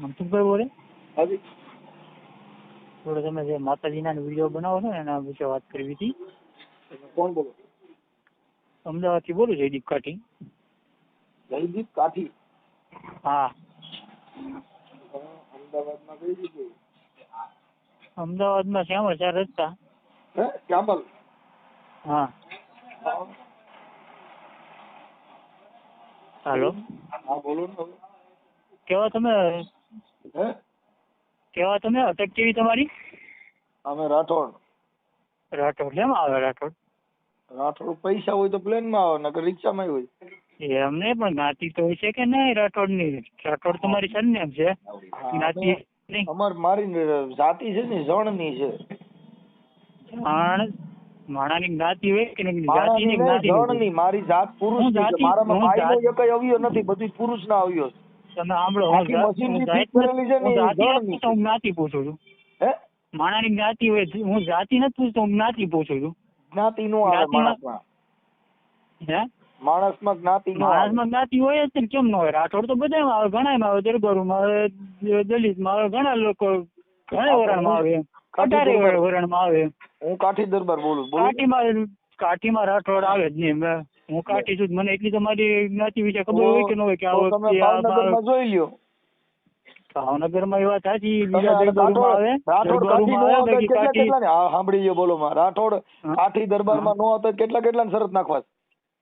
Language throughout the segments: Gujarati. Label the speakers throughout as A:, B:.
A: મનસુખભાઈ બોલે?
B: હાજી.
A: થોડો તમે જે માતાજીના વિડીયો બનાવો છો ને એના વિશે વાત કરવી હતી.
B: કોણ બોલો?
A: અમદાવાદથી બોલું જયદીપ કાઠી.
B: જયદીપ કાઠી?
A: હા.
B: અમદાવાદમાં કઈ જગ્યાએ?
A: અમદાવાદમાં શ્યામળ 4 રસ્તા.
B: હે શ્યામલ?
A: હા. હાલો.
B: હા બોલો ને હવે.
A: કેવા તમે
B: હે
A: અટક કેવી તમારી?
B: અમે રાઠોડ.
A: રાઠોડ કેમ આવે રાઠોડ?
B: રાઠોડ પૈસા હોય તો પ્લેનમાં આવે, નકર રિક્ષામાં હોય.
A: એમને પણ જ્ઞાતિ તો હોય છે કે નહીં રાઠોડની? રાઠોડ તમારી સરનેમ છે, જ્ઞાતિ નહીં.
B: મારી જાતિ છે ને જણની છે.
A: માણાની જ્ઞાતિ હોય કે નહીં?
B: માણાની
A: જાતિની જ્ઞાતિ
B: જણની. મારી જાત પુરુષની છે. મારામાં ભાઈનો એકય અવયવ નથી, બધું પુરુષના અવયવ છે.
A: તમે સાંભળો,
B: આખી મશીનથી ફિટ કરેલી છે ને એ જણની.
A: હું જ્ઞાતિ પૂછું છું.
B: હે
A: માણાની જ્ઞાતિ હોય, હું જાતિ નથી પૂછતો, હું જ્ઞાતિ પૂછું છું.
B: જ્ઞાતિ નો આવે માણસમાં.
A: હે
B: માણસમાં જ્ઞાતિ નો આવે.
A: માણસમાં જ્ઞાતિ હોય જ ને, કેમ ન હોય? રાઠોડ તો બધામાં આવે, ઘણામાં આવે, દરબારોમાં આવે, દલિતમાં આવે, ઘણા લોકો ઘણા વરણમાં આવે, 18 વરણમાં આવે.
B: હું કાઠી દરબાર બોલું.
A: કાઠીમાં રાઠોડ આવે જ નહીં. હું કાઠી છું, મને એટલી તમારી જ્ઞાતિ વિશે ખબર હોય કે ન હોય? કે
B: ભાવનગરમાં જોઈ લ્યો.
A: ભાવનગરમાં એવા સાચી બીજા દરબારોમાં આવે, દરબારોમાં આવે, બાકી કાઠી
B: સાંભળી લ્યો. બોલો માં રાઠોડ કાઠી દરબારમાં નો હતો કેટલા શરત નાખવા?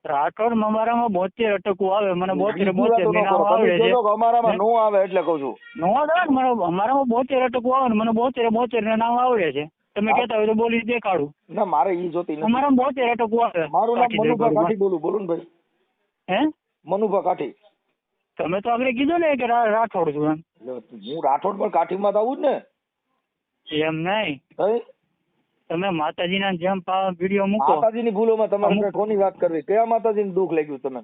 A: રાઠોડ અમારામાં 72 અટકવું આવે. મને 72 નામ આવડે છે.
B: અમારામાં નો આવે એટલે કઉ છું.
A: નો આવે મને અમારામાં 72 અટકવું આવે ને, મને 72 ના નામ આવડે છે. તમે કહેતા હોય તો બોલી દેખાડું.
B: ના મારે ઈ જોતી નથી.
A: અમારામાં 72 અટકવું આવે.
B: મારું નામ મનુભા કાઠી બોલું. બોલું ને ભાઈ.
A: હે
B: મનુભા કાઠી.
A: તમે તો આગળ કીધું ને કે રાઠોડ છું એમ.
B: હું રાઠોડ પણ કાઠીમાં તો આવું જ ને.
A: એમ નહીં. તમે માતાજીના જેમ વિડીયો મૂકો.
B: માતાજીની ભૂલોમાં તમારે કોની વાત કરવી? કયા માતાજીનું દુઃખ લાગ્યું તમને?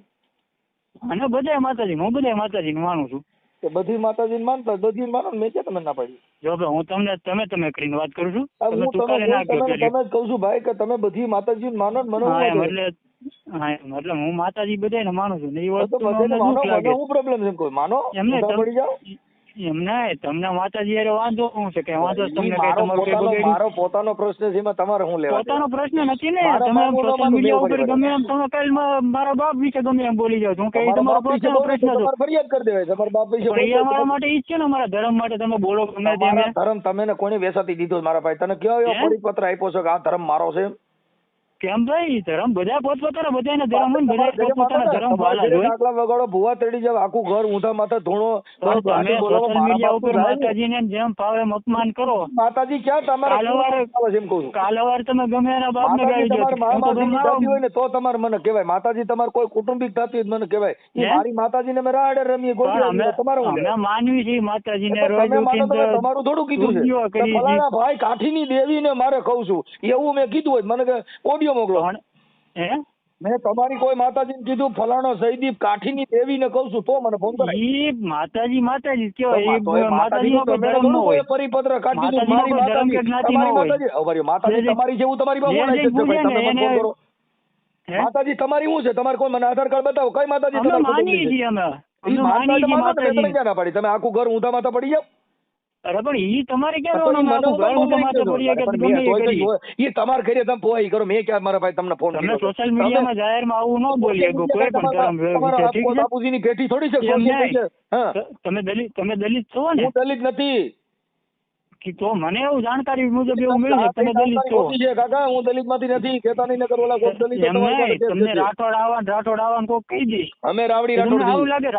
A: અને બધા માતાજી, હું બધા માતાજીને માનું છું.
B: કે બધી માતાજીને માનતા? બધી માનો ને, મેં ક્યાં તમને ના પાડી?
A: જો ભાઈ હું તમને તમે કરીને વાત કરું છું.
B: તમે જ કહું છું ભાઈ કે તમે બધી માતાજીને માનો ને મને.
A: એટલે હું માતાજી બધાને માનું છું. એ વસ્તુ
B: શું પ્રોબ્લેમ છે? કોઈ માનો
A: એમને
B: પડી જાઓ.
A: એમ નહીં, તમને માતાજી યારે વાંધો શું છે? કે વાંધો તમને
B: મારો પોતાનો પ્રશ્ન છે, એમાં તમારે શું લેવા?
A: પોતાનો પ્રશ્ન નથી ને. તમે સોશિયલ મીડિયા ઉપર ગમે એમ તમે કાલ મારા બાપ વિશે ગમે એમ બોલી જાવ છો. કઈ તમારો પોતાનો પ્રશ્ન છે,
B: ફરિયાદ કરી દેવાય. તમારા બાપ વિશે
A: એ અમારા માટે ઈ છે ને, અમારા ધર્મ માટે તમે બોલો ગમે તેમ.
B: ધર્મ તમે કોને વેસાતી દીધો મારા ભાઈ? તને કયો એવો પરિપત્ર આપ્યો છે કે આ ધર્મ મારો છે?
A: કેમ ભાઈ? ધર્મ બધા પોતપોતાના, બધાના ધર્મ હોય ને, બધા પોતાના ધર્મ વાલા હોય.
B: આટલા વગાડો ભૂવા તડી જાવ, આખું ઘર ઊંધા માથે ધોણો.
A: તમે સોશિયલ મીડિયા ઉપર માતાજીને જેમ ફાવે એમ અપમાન કરો.
B: માતાજી ક્યાં તમારે?
A: કાલવાર તમે ગમે એના બાપને ગાળી દો
B: હોય ને તો તમારે મને કહેવાય. માતાજી તમારે કોઈ કુટુંબિક થતી હોય મને કહેવાય. મારી માતાજીને અમે રાડે રમીએ
A: અમે માનવી છીએ માતાજીને.
B: તમારું થોડું કીધું છે ભાઈ? કાઠીની દેવીને મારે કહું છું એવું મેં કીધું હોય મને કે ઓડિયો મોકલો. મેં તમારી કોઈ માતાજીને કીધું ફલાણો જયદીપ કાઠીની દેવીને કહું છું તો મને ફોન કરાય.
A: ઈ માતાજી કેવાય. માતાજીનો કોઈ ધર્મ ન હોય.
B: પરિપત્ર કાઢી દીધું. મારી માતાજી તમારી જેવું તમારી પાસે તમે ફોન કરો. માતાજી તમારી શું છે? તમારે કોઈ મને આધાર કાર્ડ બતાવો. કઈ માતાજી
A: માની છીએ અમે.
B: ક્યાં ના પાડી? તમે આખું ઘર ઊંધા માથા પડી જાવ.
A: અરે પણ ઈ તમારે ક્યાં
B: તમારે ઘરે તમે પોઈ કરો. મેં ક્યાં મારા ભાઈ તમને ફોન કર્યો?
A: સોશિયલ મીડિયામાં જાહેરમાં આવું ન બોલીએ કોઈ પણ ધર્મ.
B: બાપુજીની પેટી થોડી છે.
A: તમે દલિત છો ને?
B: હું દલિત નથી.
A: તો મને એવું જાણકારી મુજબ એવું મળ્યું છે તમે દલિત છો.
B: કાકા હું દલિત માંથી નથી કેતા. નહીં નગર ઓલા કોઈ દલિત
A: તમને રાઠોડ આવવાનું કોક કહી દે.
B: અમે રાવડી રાઠોડ
A: આવું લાગે.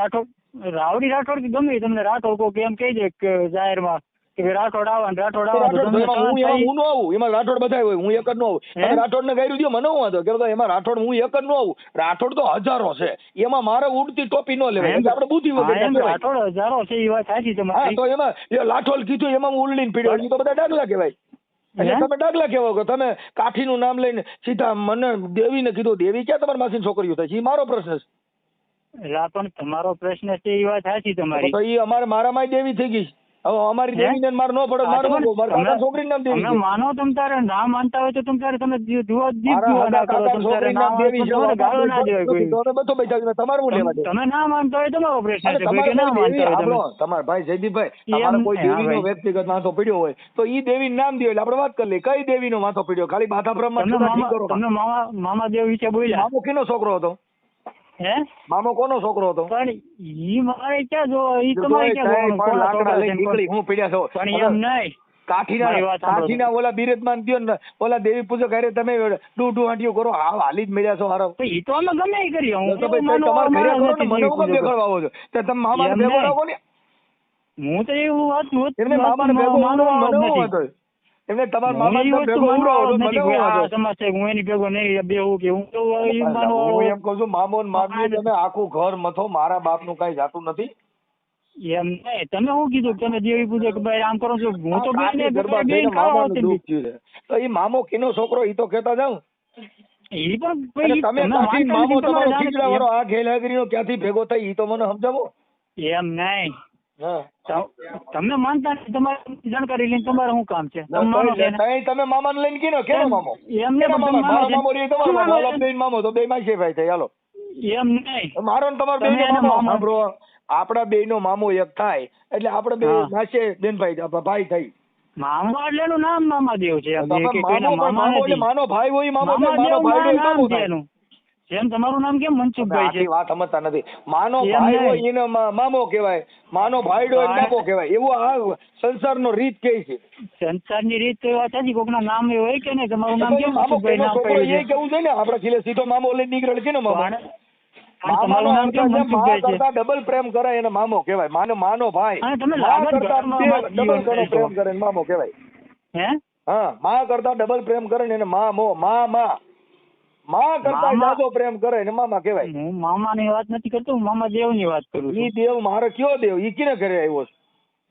A: રાવડી રાઠોડ કે ગમે તમને રાઠોડ કોક એમ કહી દે કે જાહેરમાં કે રાઠોડ આવવાનું હું ન આવું. એમાં રાઠોડ બધા હોય, હું એક જ ન આવું. રાઠોડ ને ગાયરું દો મને હું વાંધો કે એમાં રાઠોડ હું એક જ ન આવું. રાઠોડ તો હજારો છે, એમાં મારે ઉડતી ટોપી ન લેવાય. આપણે બુદ્ધિ વગર રાઠોડ હજારો છે એ વાત સાચી તમારી.
B: તો એમાં લાઠોડ કીધું એમાં હું ઉલડીને પીડ્યો. તો બધા ડાગલા કહેવાય. એટલે તમે ડાગલા કહેવો કે તમે કાઠીનું નામ લઈને સીધા મને દેવીને કીધું. દેવી ક્યાં તમારી માસી છોકરીઓ થાય છે? એ મારો પ્રશ્ન છે.
A: પણ તમારો પ્રશ્ન છે એ વાત સાચી તમારી.
B: તો એ મારામાં દેવી થઈ ગઈ. હવે અમારી દેવીને માર ન પડે મારે શું કહું? મારા કાકા છોકરીનું નામ દેવી
C: તમે
B: છે.
C: માનો તમ તારે ના માનતા હોય તો તમ તારે તમે જુઓ દીપ
B: મારા
C: જુઓ ના કરો
B: કાકા
C: તમ તારે
B: છોકરીનું
C: ના
B: નામ
C: હોય
B: દેવી
C: તો
B: છે.
C: તમારે ગાળો ના દેવાય કોઈ.
B: તો બધો બેઠા છે. તમારે શું લેવા દે?
C: તમે ના માનતા હોય તમારો પ્રશ્ન
B: અરે
C: છે કોઈ કે
B: તમારે
C: ના
B: કોઈ દેવી
C: માનતા હોય
B: આપણો
C: તમે
B: તમારા ભાઈ જયદીપભાઈ
C: એમ
B: તમારે કોઈ
C: નહીં, હા
B: દેવીનો
C: ભાઈ.
B: વ્યક્તિગત માથો પડ્યો હોય તો ઈ દેવીનું નામ દો એટલે આપણે વાત કરી લઈએ કઈ દેવીનો માથો પડ્યો. ખાલી બાધા બ્રહ્મા
C: તમે
B: છતાં ઠીક કરો.
C: તમે મામા દેવ વિશે બોલ્યા
B: મામો કેનો છોકરો હતો?
C: હે
B: મામો કોનો છોકરો હતો?
C: પણ ઈ મારે ક્યાં જો ઈ
B: જો
C: તમારે
B: એ
C: ક્યાં
B: કાંઈ
C: જોવાનું?
B: પણ
C: કોના
B: લાકડા
C: છોકરા
B: લઈને
C: છે ને
B: નીકળી હું પડ્યા છો.
C: પણ એમ નહીં મારી
B: કાઠીના
C: વાત સાંભળો.
B: કાઠીના ઓલા બિરજમાન દ્યો ને ઓલા દેવી પૂજક હારે તમે ડૂ હાંટીઓ કરો હાલી જ મળ્યા છો હારો.
C: તો ઈ તો અમે ગમે ઈ કરીએ હું
B: તો ભાઈ તમારે ઘરે કરો ને મને હું કેમ દેખાડવા આવો છો? તો તમે મામાને
C: એમ
B: ભેગો
C: નહીં.
B: રાખો ને.
C: હું તો એવું વાત
B: એમને મામાને ભેગો ઉડાવો મને હું વાંધો? એમને તમારા મામાને ભેગો ઉડાવો મને હું વાંધો?
C: સમજ છે હું એની ભેગો નહીં બેહું કે હું તો ઈ માનો
B: હું એમ કહું છું મામો ને મામી તમે આખું ઘર મથો મારા બાપનું કાંઈ જાતું નથી.
C: એમ નહીં તમે શું કીધું તમે દેવી પૂજે કે ભાઈ આમ કરો છો હું તો
B: કાઠી ગરબા થઈને મામાનું દુઃખ થયું છે. તો ઈ મામો કેનો છોકરો ઈ તો કહેતા જાવ.
C: ઈ પણ
B: અને
C: ભાઈ
B: તમે
C: તમે
B: કાઠી
C: માનતા
B: મામો
C: નથી, તમારે
B: તમારો
C: જાણે
B: ખીચડા વાળો આ ઘેલાગરીનો ક્યાંથી ભેગો થાય ઈ તો મને સમજાવો.
C: એમ નહીં
B: હા
C: તમે માનતા નથી તમારે જાણકારી લઈને તમારે શું કામ છે તમે માનો છો એને?
B: તમે મામાને લઈને કીનો કેનો મામો?
C: એમ નહીં
B: કેનો
C: પણ
B: મામો?
C: તમે
B: મારો
C: માનો
B: મામો
C: છો.
B: રે તમારો
C: શું
B: મામો.
C: માનો
B: હાલો
C: છો?
B: બેન મામો તો બે માં છે ભાઈ થાય. હાલો
C: એમ નહીં
B: મારો ને તમારો
C: તમે
B: બેયનો
C: એને
B: મામો
C: મામો.
B: સાંભળો. આપણા બેયનો મામો એક થાય એટલે આપણે બે
C: હા.
B: નાશે બેનભાઈ ભાઈ થઈ.
C: મામા એટલે એનું નામ મામાદેવ છે એમ
B: તો
C: કે કોઈના
B: મામો
C: મામા
B: એટલે
C: નથી.
B: માનો ભાઈ હોય મામો થાય, માનો
C: મામાદેવ
B: ભાઈ હોય
C: નામ
B: મામો
C: છે
B: થાય.
C: એનું. જેમ તમારું નામ કેમ મનસુખભાઈ છે
B: આખી વાત સમજતા નથી. માનો
C: એમ
B: ભાઈ
C: નહીં.
B: હોય એને મામો કહેવાય, માનો ભાઈ હોય એને
C: હા.
B: બાપો કહેવાય. એવું આ સંસારનો રીત કે છે.
C: સંસારની રીત તો એ વાત હતી કોકના નામ એ હોય કે નહીં તમારું નામ કેમ
B: મામો
C: મનસુખભાઈ
B: કેનો
C: નામ
B: છોકરો
C: પડ્યું
B: એ
C: છે
B: કેવું છે ને આપણે ખીલે સીધો મામો લઈને નીકળે કેનો મામો?
C: પણ તમારું નામ કેમ મનસુખભાઈ છે?
B: કરતા ડબલ પ્રેમ કરે એને મામો કહેવાય. માનો ભાઈ
C: અને તમે
B: મા
C: લાગત
B: કરતા
C: ઘરમાં
B: ડબલ
C: જીવન
B: ઘણો
C: જીવો.
B: પ્રેમ કરે એને મામો કહેવાય.
C: હે
B: હા મા કરતા ડબલ પ્રેમ કરે ને એને મા કરતા
C: મામા.
B: જાજો પ્રેમ કરે ને મામા કહેવાય.
C: હું મામાની વાત નથી કરતો હું મામા દેવની વાત કરું
B: ઈ
C: છું.
B: દેવ મારે કયો દેવ ઈ કિને ઘરે આવ્યો છે?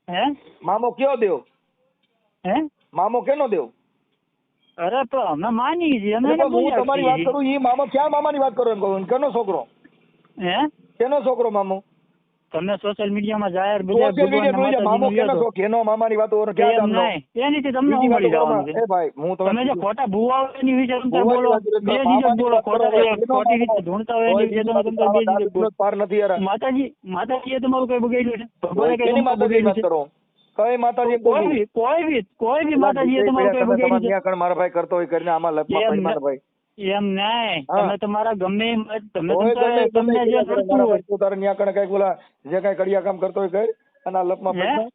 C: હે
B: મામો કયો દેવ?
C: હે
B: મામો કેનો દેવ?
C: અરે તો અમે માની છીએ અમે
B: એટલે
C: એને
B: હું
C: બોલ્યા
B: તમારી વાત
C: છીએ.
B: કરું ઈ મામો ક્યાં મામાની વાત કરો એમ કહું કેનો છોકરો?
C: હે
B: કેનો છોકરો મામો?
C: તમે સોશિયલ મીડિયામાં જાહેર બધા
B: સોશિયલ મીડિયા જોઈ મામો કેનો
C: ભગવાનના
B: છોકરો? કેનો મામાની વાતો ઓર ક્યાં
C: એમ
B: ગામનો?
C: નહીં એનીથી તમને
B: બીજી
C: હું મળી
B: વાતો
C: જવાનું
B: કરો.
C: છે
B: એ ભાઈ હું
C: તમે જે ખોટા ભૂવાઓ એની વિશે તમે બોલો બે જીજક બોલો ખોટી રીતે ઢૂંઢતા હોય એની વિશે તમે બે જીજક બોલો.
B: પાર નથી યાર.
C: માતાજીએ તમારું કઈ બગાડ્યું છે ભગવાને કઈ
B: કેની
C: તમારું
B: માતાજી
C: બગાડ્યું
B: વાત
C: છે?
B: કરો? કઈ માતાજી
C: કોઈ બી માતાજીએ તમારું કઈ બગાડ્યું છે?
B: નિયાકણ મારા ભાઈ કરતો હોય કરીને આમાં લપમાં
C: એમ
B: પડી મારા ભાઈ.
C: એમ નહીં
B: હા.
C: તમે તમારા ગમે તમે
B: ઓય ગમે
C: તમને જે
B: ગમે
C: કરતું
B: મારા
C: હોય
B: ભાઈ તું તારે નિયાકણ કઈક બોલા જે કઈ કડિયા કામ કરતો હોય કર અને આ લપમાં
C: હે?
B: પડી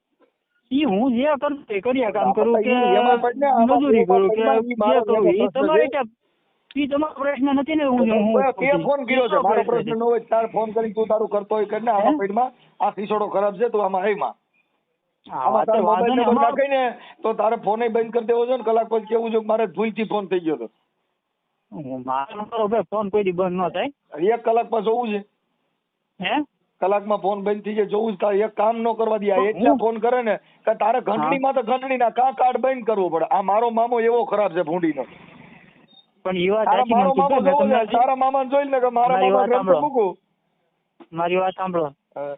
C: ઈ હું જે કરતો એ કર્યા કામ કરું કે
B: એમાં પણ ને આમાં
C: મજૂરી કરું કે
B: એમાં ઈ મારો
C: જે કરું ઈ
B: પ્રશ્ન
C: તમારે
B: છે.
C: ઈ તમારો પ્રશ્ન નથી ને હું
B: તે ફોન કર્યો છે મારો પ્રશ્ન
C: છે.
B: ન હોય તાર ફોન કરી તું તારું કરતો હોય કરીને આમાં પેટમાં આ ખીસોડો ખરાબ છે તું આમાં હેમાં
C: હા,
B: આમાં તારે
C: વાંધો
B: મોબાઈલ
C: નહીં.
B: નંબર
C: અમારો-
B: નાખીને તો તારે ફોન બંધ કરી દેવો છે ને કલાક પછી કેવું છે કે મારે ભૂલથી ફોન થઈ ગયો હતો
C: મારો ભાઈ ફોન કોઈ દી બંધ ન થાય
B: 1 કલાકમાં જોવું છે
C: હે
B: કલાકમાં ફોન બંધ થઈ જાય જોવું જ તારે એક કામ ન કરવા દે આ એટલા ફોન કરે ને કે તારે ઘંટડીમાં તો ઘંટડીના કાર્ડ બંધ કરવું પડે આ મારો મામો એવો ખરાબ છે ભૂંડીનો
C: પણ ઈ વાત
B: તારા
C: સાચી
B: મારો મામો
C: મનસુખભાઈ,
B: જોવો
C: મેં
B: છે
C: તમને
B: તારા મામાને જોઈ લે કે મારા
C: મારી
B: મામા
C: વાત
B: ગ્રંથ
C: સાંભળો.
B: મૂકું
C: મારી વાત સાંભળો
B: હા.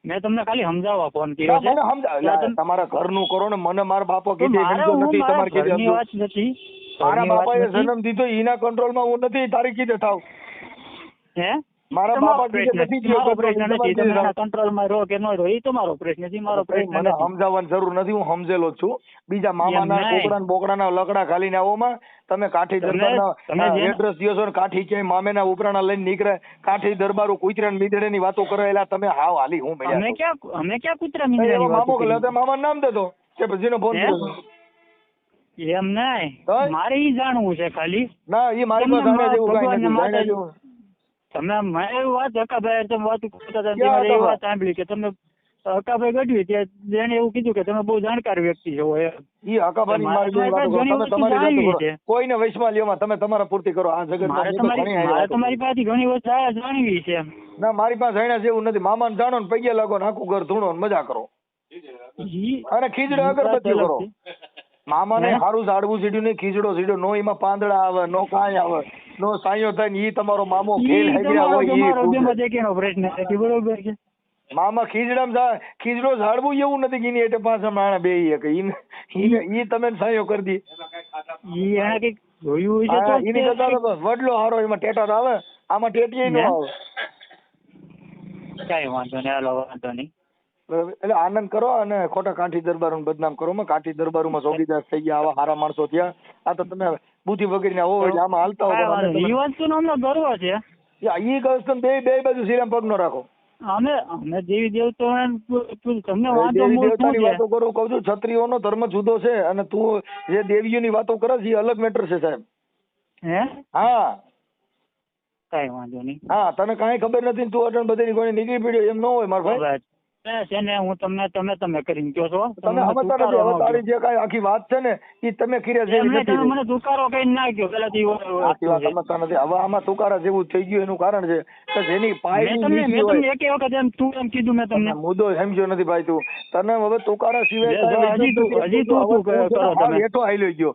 C: મેં તમને ખાલી સમજાવવા ફોન
B: ના,
C: કર્યો છે
B: મને સમજાવ લા, તમારા ઘરનું કરો ને મને મારા બાપો
C: તો
B: કીધે
C: મારે
B: સમજો
C: હું
B: નથી
C: મારા
B: તમારે કીધે
C: ઘરની
B: સમજો.
C: વાત નથી
B: મારા
C: ઘરની વાત
B: બાપાએ
C: નથી.
B: જન્મ દીધો એના કંટ્રોલમાં હું નથી તારી કીધે થાવ
C: હે
B: મારા
C: તમારો
B: બાપા કીધે
C: પ્રશ્ન
B: નથી
C: છે. મારો પ્રશ્ન
B: થયો
C: નથી તમે એના કંટ્રોલમાં રહો કે ન રહો એ તમારો પ્રશ્ન છે મારો પ્રશ્ન
B: મને
C: નથી
B: સમજાવવાની જરૂર નથી હું સમજેલો જ છું બીજા મામાના
C: એમ નહીં.
B: કોકડા ને બોકડાના લકડા ખાલીને આવોમાં તમે કાઠી
C: તમે
B: દરબારના
C: જેમ-
B: એડ્રેસ દ્યો છો ને કાઠી ક્યાંય મામેના ઉપરાણા લઈને નીકળે કાઠી દરબારું કુતરા ને મીંદડે ની વાતો કરે એટલે તમે હાવ હાલી હું
C: અમે ક્યાં કૂતરા
B: એવો
C: મીંડવાની
B: મામો
C: વાતો કરી?
B: કે મામા નામ દેતો કે પછી જેનો ફોન
C: હે?
B: કર્યો હતો.
C: એમ નહીં
B: તો?
C: મારે ઈ જાણવું છે ખાલી
B: ના એ મારી
C: તમને
B: પાસે જાણે જેવું
C: ભગવાનને
B: કાંઈ નથી
C: માતા-
B: જાણે જેવું
C: તમે મેં એવી વાત હકાભાઈ તમે વાત કરતા હતા
B: ક્યાં
C: ત્યારે એવી
B: હકાભાઈ?
C: વાત સાંભળી કે તમે હકાભાઈ ગઢવી ત્યાં એને એવું કીધું કે તમે બહુ જાણકાર વ્યક્તિ છો એમ.
B: ઈ હકાભાની
C: મારે
B: મારી જેવી વાતો કરો.
C: ઘણી
B: તમે
C: વસ્તુ
B: તમારી
C: જાણવી
B: જાતે કરો.
C: છે.
B: કોઈને વૈશમાં લ્યોમાં તમે તમારા પૂર્તિ કરો આ જગતમાં
C: મારે
B: મેં તો ઘણી હારી વાતો
C: તમારી પાસેથી ઘણી વસ્તુ જાણવી છે
B: કરી. ના મારી પાસે જાણ્યા જેવું નથી મામાને જાણો ને પગે લાગો ને આખું ઘર ધૂણો ને મજા કરો અને ખીજડે અગરબત્તીઓ કરો મામાને
C: હે?
B: સારું ઝાડવું સીડ્યું નહીં ખીજડો સીડ્યો નો એમાં પાંદડા આવે નો કાંઈ આવે નો સાયો થાય ને ઈ તમારો મામો ખેલ હેગ્યા હોય ઈ
C: તમારો
B: પૂછે.
C: બેમાં દેખીનો પ્રશ્ન નથી બરોબર છે
B: મામા ખીજડો ઝાડવું એવું નથી કે એની એટલે પાછા માણા બે ઈ તમે સાયો કરી દી
C: ઈ એને કઈક જોયું છે તો
B: એની કરતા તો વડલો હારો એમાં ટેટા આવે આમાં ટેટીએ ન આવે.
C: કઈ વાંધો નહીં, હાલો વાંધો નહીં.
B: બરાબર, એટલે આનંદ કરો અને ખોટા કાઠી દરબારોને બદનામ કરો. કાઠી દરબારોમાં ચોકીદાર થઈ ગયા આવા સારા માણસો થયા. આ તો તમે બુદ્ધિ વગેરે હોવ એટલે આમાં હાલતા હોય.
C: ઈ વસ્તુનો અમને ગર્વ છે.
B: ઈ ગસ્ત બે બાજુ શ્રીરામ પગ નો રાખો.
C: અમે દેવી દેવતો તમને વાંધો
B: દેવી દેવતાની વાતો કરું, કહું છું ક્ષત્રિયોનો ધર્મ જુદો છે અને તું જે દેવીઓની વાતો કરે છે એ અલગ મેટર છે સાહેબ.
C: હે?
B: હા
C: કઈ વાંધો નહીં.
B: હા, તને કાંઈ ખબર નથી, તું અટણ બધી કોઈ નીકળી પડ્યો એમ ન હોય મારા ભાઈ.
C: છે ને હું તમને તમે કરીને કહો છો.
B: તમે સમજતા નથી. હવે તારી જે કાંઈ આખી વાત છે ને એ તમે કર્યા છે.
C: તમે મને તુકારો કઈ ના કહો પેલાથી.
B: આખી વાત સમજતા નથી. હવે આમાં તુકારા જેવું થઈ ગયું એનું કારણ છે કે જેની પાય
C: તમને એક વખત એમ તું એમ કીધું મેં તમને.
B: મુદ્દો સમજ્યો નથી ભાઈ તું. તને હવે તુકારા સિવાય
C: હજી તું કરો તમે.
B: હેઠો હાલ્યો ગયો,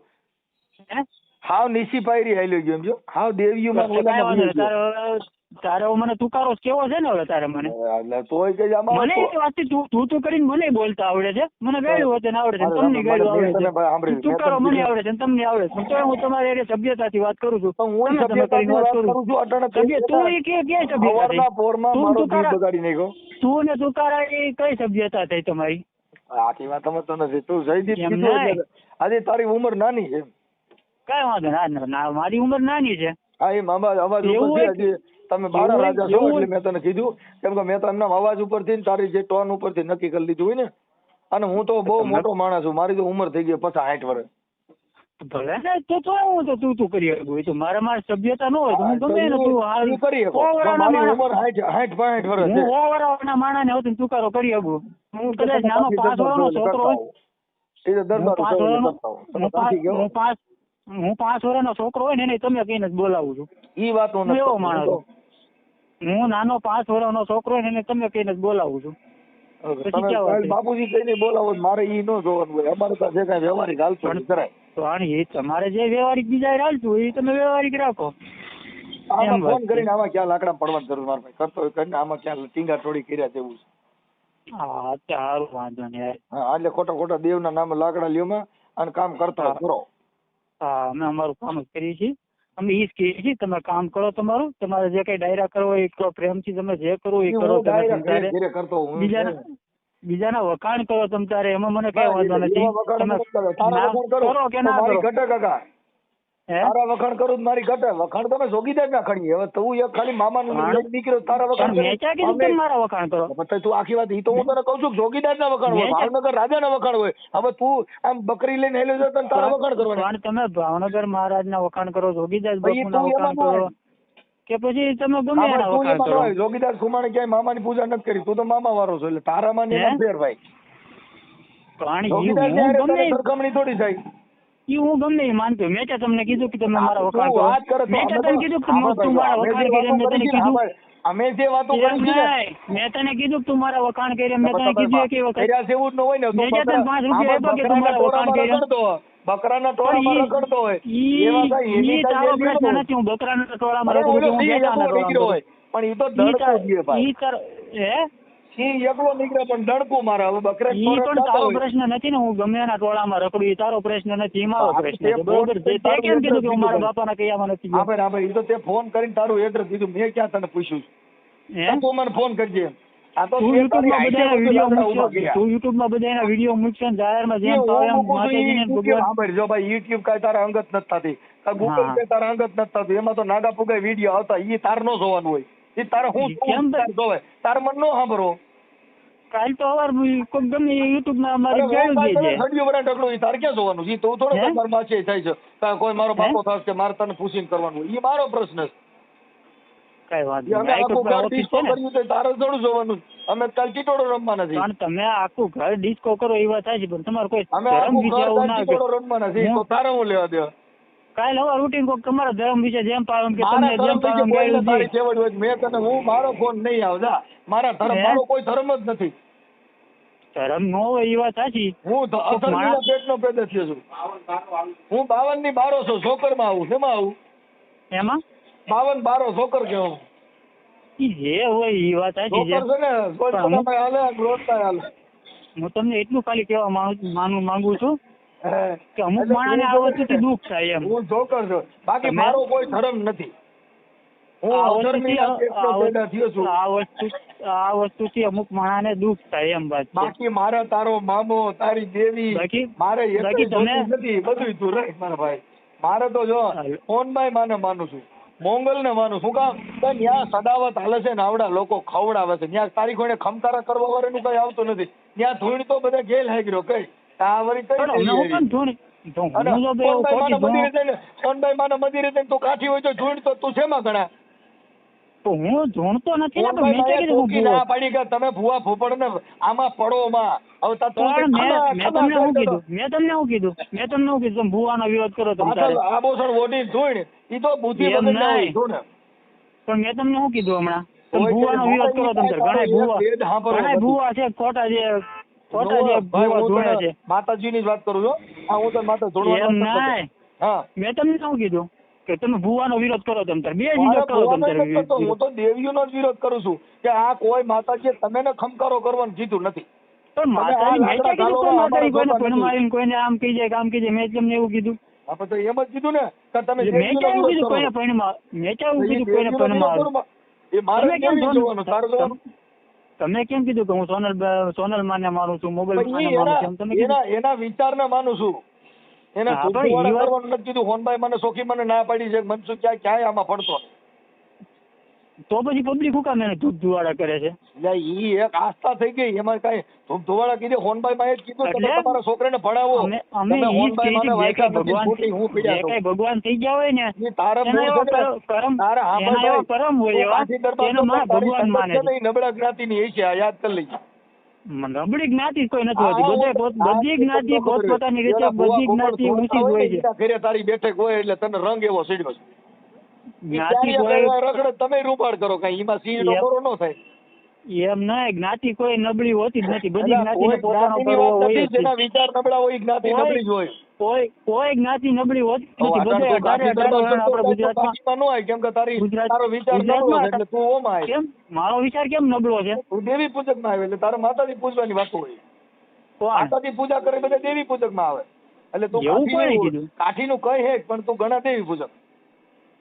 B: હાવ નીસી પાયરી હાલ્યો ગયો. સમજો, હાવ દેવીઓમાં
C: તારે મને તુકારો કેવો છે ને હવે તારે મને
B: તોય કે
C: મને એ વાત તું કરીને મને બોલતા આવડે છે. મને ગાડ્યું હોતે ને આવડે છે, તમને ગાડ્યું આવડે છે. તુકારો મને આવડે છે તમને આવડે છે. તો હું તમારી એરે સભ્યતાથી વાત કરું છું.
B: હું સભ્યતાથી વાત કરું છું.
C: તું એ કે સભ્યતા તું ને તુકારા એ કઈ સભ્યતા થઈ તમારી?
B: આખી વાત સમજતો નથી તું. જયદીપ આજે તારી ઉંમર નાની છે.
C: કઈ વાંધો ના, મારી ઉંમર નાની છે.
B: હા, એ અવાજ ઉપરથી તમે બારા રાજા છો એટલે મેં તને કીધું. કેમ કે મેં તો એમના અવાજ ઉપરથી તારી જે ટોન ઉપરથી નક્કી કરી લીધું હોય ને. અને હું તો બહુ મોટો માણસ છું. મારી તો ઉંમર થઈ ગઈ 50-60 વર્ષ.
C: ભલે ને તો હું તો તું કરી શકું. તો મારા સભ્યતા ન હોય તો હું ગમે ને તું હાલ
B: કરી શકો. મારી ઉંમર 60-65 વર્ષ છે.
C: હું ઓવરના માણસને હોત તુકારો કરી શકું. હું કદાચ નાનો 5 વર્ષનો છોકરો હોય. હું 5 વર્ષનો છોકરો હોય ને એને તમે કહીને જ બોલાવું છું.
B: ઈ વાત હું
C: એવો માણસ. હું નાનો 5 વર્ષનો છોકરો હોય ને એને તમે કહીને જ બોલાવું છું.
B: બાપુજી કઈને બોલાવો મારે ઈ ન જોવાનું હોય. અમારે તો જે કઈ વ્યવહારિક હાલતું કરાય.
C: તો એ તમારે જે વ્યવહારિક બીજા હાલતું હોય એ તમે વ્યવહારિક રાખો.
B: ફોન કરીને આમાં ક્યાં લાકડા પડવાની જરૂર મારા ભાઈ કરતો હોય કરીને આમાં ક્યાં ટીંગા ટોળી કર્યા જેવું છે.
C: હા, સારું વાંધો નહીં.
B: હા, એટલે ખોટા દેવના નામે લાકડા લ્યોમાં અને કામ કરતા કરો.
C: હા, અમે અમારું કામ જ કરીએ છીએ. અમે ઈ જ કહીએ છીએ તમે કામ કરો તમારું. તમારે જે કઈ ડાયરા કરવો એ કરો, પ્રેમથી તમે જે કરો એ કરો. બીજાના વખાણ કરો તમે તારે, એમાં મને કઈ વાંધો નથી. કરો કે ના કરો.
B: તારા વખાણ કરું મારી ઘટે. વખાણ તમે જોગીદાર ના ખડીએ. હવે તું એક ખાલી મામા નીકળ્યો તારા વખાણ
C: મારા વખાણ કરો.
B: તું આખી વાત ઈ તો હું તને કઉ છું જોગીદાર ના વખાણ હોય, ભાવનગર રાજા ના વખાણ હોય. હવે તું આમ બકરી લઈને હેલો છો તારા વખાણ કરવાના.
C: તમે ભાવનગર મહારાજ ના વખાણ કરો, જોગીદાર બાપુ ના વખાણ કરો કે પછી તમે ગમે એના વખાણ કરો.
B: જોગીદાર ખુમાણે ક્યાંય મામાની પૂજા નથી કરી. તું તો મામા વાળો છો એટલે તારા માં ફેર ભાઈ. સરખામણી થોડી થાય.
C: હું ગમે એ માનતો. મેં તમને કીધું કે તમે મારા વખાણ કરો. મેં તને કીધું કે તું મારા વખાણ કરી. મેં તને કીધું
B: અમે જે વાતો કરી
C: મેં તને કીધું તું મારા વખાણ કરી. મેં તને કીધું કે વખત
B: એવું જ ન હોય ને.
C: મેં તને 5 રૂપિયા આપ્યા કે તું મારા વખાણ કરી.
B: બકરાના ટોળામાં રખડતો હોય
C: ઈ તારો પ્રશ્ન નથી. હું બકરાના ટોળામાં રખડું છું, હું બેટાના ટોળામાં.
B: પણ ઈ તો દડકો દીએ ભાઈ.
C: ઈ તારો
B: ઈ એકલો નીકળે પણ દડકો મારે. હવે બકરા
C: ઈ પણ તારો પ્રશ્ન નથી ને. હું ગમે એના ટોળામાં રખડું ઈ તારો પ્રશ્ન નથી, ઈ મારો પ્રશ્ન છે. બરોબર. તે કેમ કીધું કે હું મારા બાપાના કયામાં નથી ગયો?
B: હા, ઈ તો તે ફોન કરીને તારું એડ્રેસ દીધું. મેં ક્યાં તને પૂછ્યું? તું મને ફોન કરજે.
C: તું યુટ્યુબમાં બધાના વિડીયો મૂકશે ને જાહેરમાં જેમ
B: જો ભાઈ યુટ્યુબ કાંઈ તારા અંગત નથી થતી, ગૂગલ પે તારા અંગત નથી થતું. એમાં તો નાગા પુગાઈ વિડીયો આવતા ઈ તાર નો જોવાનું હોય. ઈ તારે હું જોવે તાર મન નો સાંભળો.
C: કાલ તો અવાર કોઈ ગમે યુટ્યુબ માં અમારી
B: ઢગલો તારે ક્યાં જોવાનું? ઈ તું થોડો મારા છે થાય છે કોઈ મારો બાપો થશે કે મારે તને પૂછીને કરવાનું હોય. ઈ મારો પ્રશ્ન છે.
C: કઈ વાત નહીં.
B: તારે થોડું જોવાનું. અમે કાલ ટીટોડો રમવા નથી.
C: તમે આખું ઘર ડિસ્કો કરો એ વાત થાય છે પણ તમારે કોઈ
B: ટીટોડો રમવા નથી. તો તારે હું લેવા દે?
C: કાલ હવે રૂટીન કોક તમારા ધર્મ વિશે જેમ પાલન કે તમને જેમ પાલન કર્યું
B: તારી છેવડ હોય. મેં તને હું મારો ફોન નહીં આવજા. મારા ધર્મ મારો કોઈ ધર્મ જ નથી.
C: ધર્મ નો હોય એ વાત સાચી.
B: હું અસરનો પેટનો પેદા થયો છું. હું 52 ની બારો છું. છોકરમાં આવું શેમાં આવું?
C: એમાં
B: 52 બારો છોકર કેવું.
C: ઈ જે હોય ઈ વાત સાચી છે.
B: જોકર છે ને સ્વચ્છતામાં હાલે, ગ્રોથમાં હાલે.
C: હું તમને એટલું ખાલી કહેવા માંગુ છું કે અમુક
B: એટલે
C: માણસને આ વસ્તુથી દુઃખ થાય એમ.
B: હું જોકર છું, બાકી
C: તમે-
B: મારો કોઈ ધર્મ નથી. હું
C: આ
B: અધર્મીના પેટનો પેદા થયો છું.
C: આ વસ્તુથી અમુક માણસને દુઃખ થાય એમ વાત છે.
B: બાકી મારે તારો મામો, તારી દેવી, મારે
C: બાકી
B: એકય
C: તમે-
B: જોતી નથી. બધું તું રહે મારા ભાઈ. મારે તો જો ફોનભાઈ માને માનું છું, મોંગલ ને માનું. શું કામ? તો ત્યાં સદાવત હાલે છે ને આવડા લોકો ખવડાવે છે. ત્યાં તારી કોઈને ખમકારા કરવા વાળાનું કઈ આવતું નથી. ત્યાં ધૂળ તો બધા ગેલ હાગ્યો કઈ આ વળી કઈ
C: પણ અમને હું કેમ ધૂળ? તો હું જો બે
B: ફોનભાઈ માને
C: ખોટી
B: મંદિરે જઈને, ફોનભાઈ માને મંદિરે જઈને તું કાઠી હોય તો ધૂળ તો તું શેમાં ગણા?
C: તો હું ધૂણતો નથી ને, પણ મેં
B: ફોનભાઈ
C: કીધું હું
B: ચોકી
C: ભૂવો.
B: ના પાડી કે તમે ભૂવા ફોપડ ને આમાં પડો માં. હવે તું
C: પણ મેં તમને શું
B: ખમા
C: કીધું? મેં તમને શું કીધું? તમે ભૂવાનો વિરોધ કરો તમે તારે.
B: આ બોસણ વોટી ધૂળ ઈ તો બુદ્ધિ
C: એમ
B: વગર ના હોય
C: નહીં.
B: ધૂળ.
C: પણ મેં તમને શું કીધું હમણાં? તમે
B: કોઈ
C: ભૂવાનો
B: કે
C: વિરોધ કરો તમે તારે. ઘણા ભૂવા છે, ખોટા જે ભૂવા ધૂણે છે.
B: માતાજીની જ વાત કરું છું. હા, હું તો માતા
C: એમ
B: ધોળવાનો
C: નહીં.
B: હા,
C: મેં તમને શું કીધું કે તમે ભૂવાનો વિરોધ કરો તમે તારે. બે જ
B: મારે
C: વિરોધ કરો તમે
B: ભગવાનનો જ નતો.
C: તારે.
B: હું તો દેવીઓનો જ વિરોધ કરું છું કે આ કોઈ માતાજીએ તમે ને ખમકારો કરવાનું કીધું નથી.
C: પણ માતાજી મેં ક્યાં કીધું કોઈ માતાજી કોઈને પણ મારીને કોઈને આમ કહી જાય કે આમ કહી જાય? મેં તમને એવું કીધું?
B: આપણે તો એમ જ કીધું ને કે તમે
C: મેં ક્યાં એવું કીધું કોઈને
B: દેવીઓનો
C: પણ મેં ક્યાં એવું કીધું કોઈને
B: વિરોધ
C: પણ મારું?
B: કરો. એ મારે
C: તમે કેમ
B: દેવી જોવાનું, તારે જોવાનું.
C: તમે કેમ કીધું કે હું સોનલ માને મારું છું, મોબાઈલ
B: પણ
C: માને
B: ઈ
C: મારું છું? તમે કીધું
B: એના વિચારને માનું છું. એને
C: હા, પણ
B: ધૂળવાળા
C: ઈ વાત-
B: કરવાનું નથી કીધું. હોનભાઈ મને સોખી મને ના પાડી છે. મનસુખ ક્યાંય આમાં પડતો નહીં.
C: તો પછી પબ્લિક હું કામ એને ધૂળવાળા કરે છે?
B: એટલે ઈ એક આસ્થા થઈ ગઈ. એમાં કઈ ધુવાડા કીધું. હોનભાઈ માં એ જ કીધું તમે
C: એટલે
B: તમારા છોકરાને ભણાવો.
C: અમે
B: તમે
C: ઈ જ
B: હોનભાઈ
C: કહીએ
B: માને
C: છીએ કે
B: વાંચ્યા નથી,
C: ભગવાન
B: ખોટી હું પીડ્યા
C: જે
B: છું.
C: કાંઈ ભગવાન થઈ ગયા હોય ને
B: ઈ તારા
C: એના
B: મૂળ
C: એવા
B: છે ને,
C: કરમ
B: તારા હા
C: એના
B: ભાઈ,
C: એવા કરમ હોય
B: તું
C: એવા
B: કાઠી દરબાર
C: એનો માણસ
B: તારી
C: ભગવાન
B: સંગત
C: માને
B: છે
C: છે.
B: ને, ઈ નબળા જ્ઞાતિની હશે. આ યાદ કરી લેજે.
C: નબળી જ્ઞાતિ કોઈ નથી હોતી. બધી જ્ઞાતિ પોતપોતાની રીતે બધી જ્ઞાતિ ઊંચી જ હોય છે.
B: ઘરે તારી બેઠક હોય એટલે તને રંગ એવો સીડ્યો છે.
C: જ્ઞાતિ
B: ત્યારે
C: કોઈ
B: રખડે તમે રૂપાડ કરો કઈ એમાં સિંહ ડોબરો ન થાય.
C: એમ નહીં, જ્ઞાતિ કોઈ નબળી હોતી જ નથી. બધી
B: એટલે
C: જ્ઞાતિને
B: કોઈ
C: પોતાનો
B: જ્ઞાતિની
C: પર્વ
B: વાત
C: હોય
B: નથી.
C: જ છે.
B: જેના વિચાર નબળા હોય ઈ જ્ઞાતિ
C: કોઈ-
B: નબળી જ હોય.
C: કોઈ જ્ઞાતિ નબળી હોતી જ નથી.
B: અઢાર
C: બધે
B: તો કાઠી દરબાર
C: આપણા
B: કરતો
C: ગુજરાતમાં
B: કાઠીમાં ન હોય કેમ કે તારી
C: ગુજરાત-
B: તારો વિચાર નબળો છે એટલે તું ઓમાં આવે.
C: કેમ મારો વિચાર કેમ નબળો છે?
B: તું દેવી પૂજક માં આવે એટલે તારે માતાજી પૂજવાની વાતો હોય.
C: કોણ?
B: માતાજી પૂજા કરે બધા દેવી પૂજક માં આવે એટલે તું
C: એવું કોણે
B: કાઠીનું-
C: કીધું?
B: કાઠીનું કઈ હે પણ તું ઘણા દેવી પૂજક.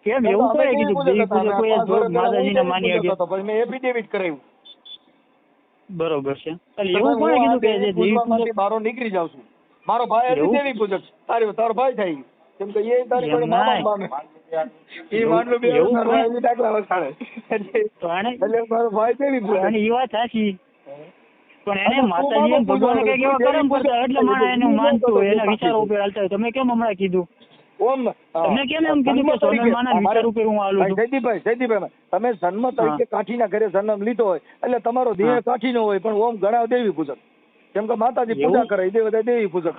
C: કેમ એવું
B: અમે
C: કોણે
B: દેવી
C: કીધું?
B: પૂજક
C: દેવી
B: હતા.
C: પૂજક કોઈ
B: અમે 5 વર્ષ પહેલા
C: માતાજીને
B: હું
C: માની
B: દેવી
C: શકે?
B: પૂજક હતો. પછી મેં એફિડેવિટ કરાવ્યું.
C: બરોબર છે. એટલે
B: તો
C: એવું કોણે
B: હું
C: કીધું
B: આ
C: કે જે
B: દેવી
C: દેવી
B: પૂજવામાંથી
C: પૂજક?
B: બહાર નીકળી જાઉં છું. મારો ભાઈ હતી
C: એવું?
B: દેવી પૂજક. તારો ભાઈ થાય કેમ કે એ તારી
C: એમ
B: કોઈ મામા
C: નહીં.
B: માને. એ માંડલું બે
C: એવું
B: વર્ષના
C: કોઈ-
B: એવી દાખલા વસાડે.
C: તો એને
B: એટલે મારો ભાઈ દેવી પૂજક.
C: એની ઈ વાત સાચી. પણ
B: અને
C: એને
B: તું
C: માતાજી
B: માનો
C: ભગવાન
B: પૂજવાનો,
C: કઈક એવા
B: તું
C: કરમ
B: દેવી
C: કરતા એટલે
B: પૂજક
C: માણસ એને
B: તું
C: માનતું હોય, એના
B: તું
C: વિચારો
B: પાકી
C: ઉપર હાલતા હોય. તમે કેમ હમણાં કીધું?
B: ઓમ
C: તમને કેમ એમ કીધું કે સોનલ માના વિચાર ઉપર હું હાલું છું?
B: જયદીપભાઈ તમે જન્મ તરીકે કાઠીના ઘરે જન્મ લીધો હોય એટલે તમારો દેહ
C: હા.
B: કાઠીનો હોય પણ ઓમ ઘણા દેવી પૂજક. કેમ કે માતાજી પૂજા
C: એવું?
B: કરે એ બધા દેવી પૂજક.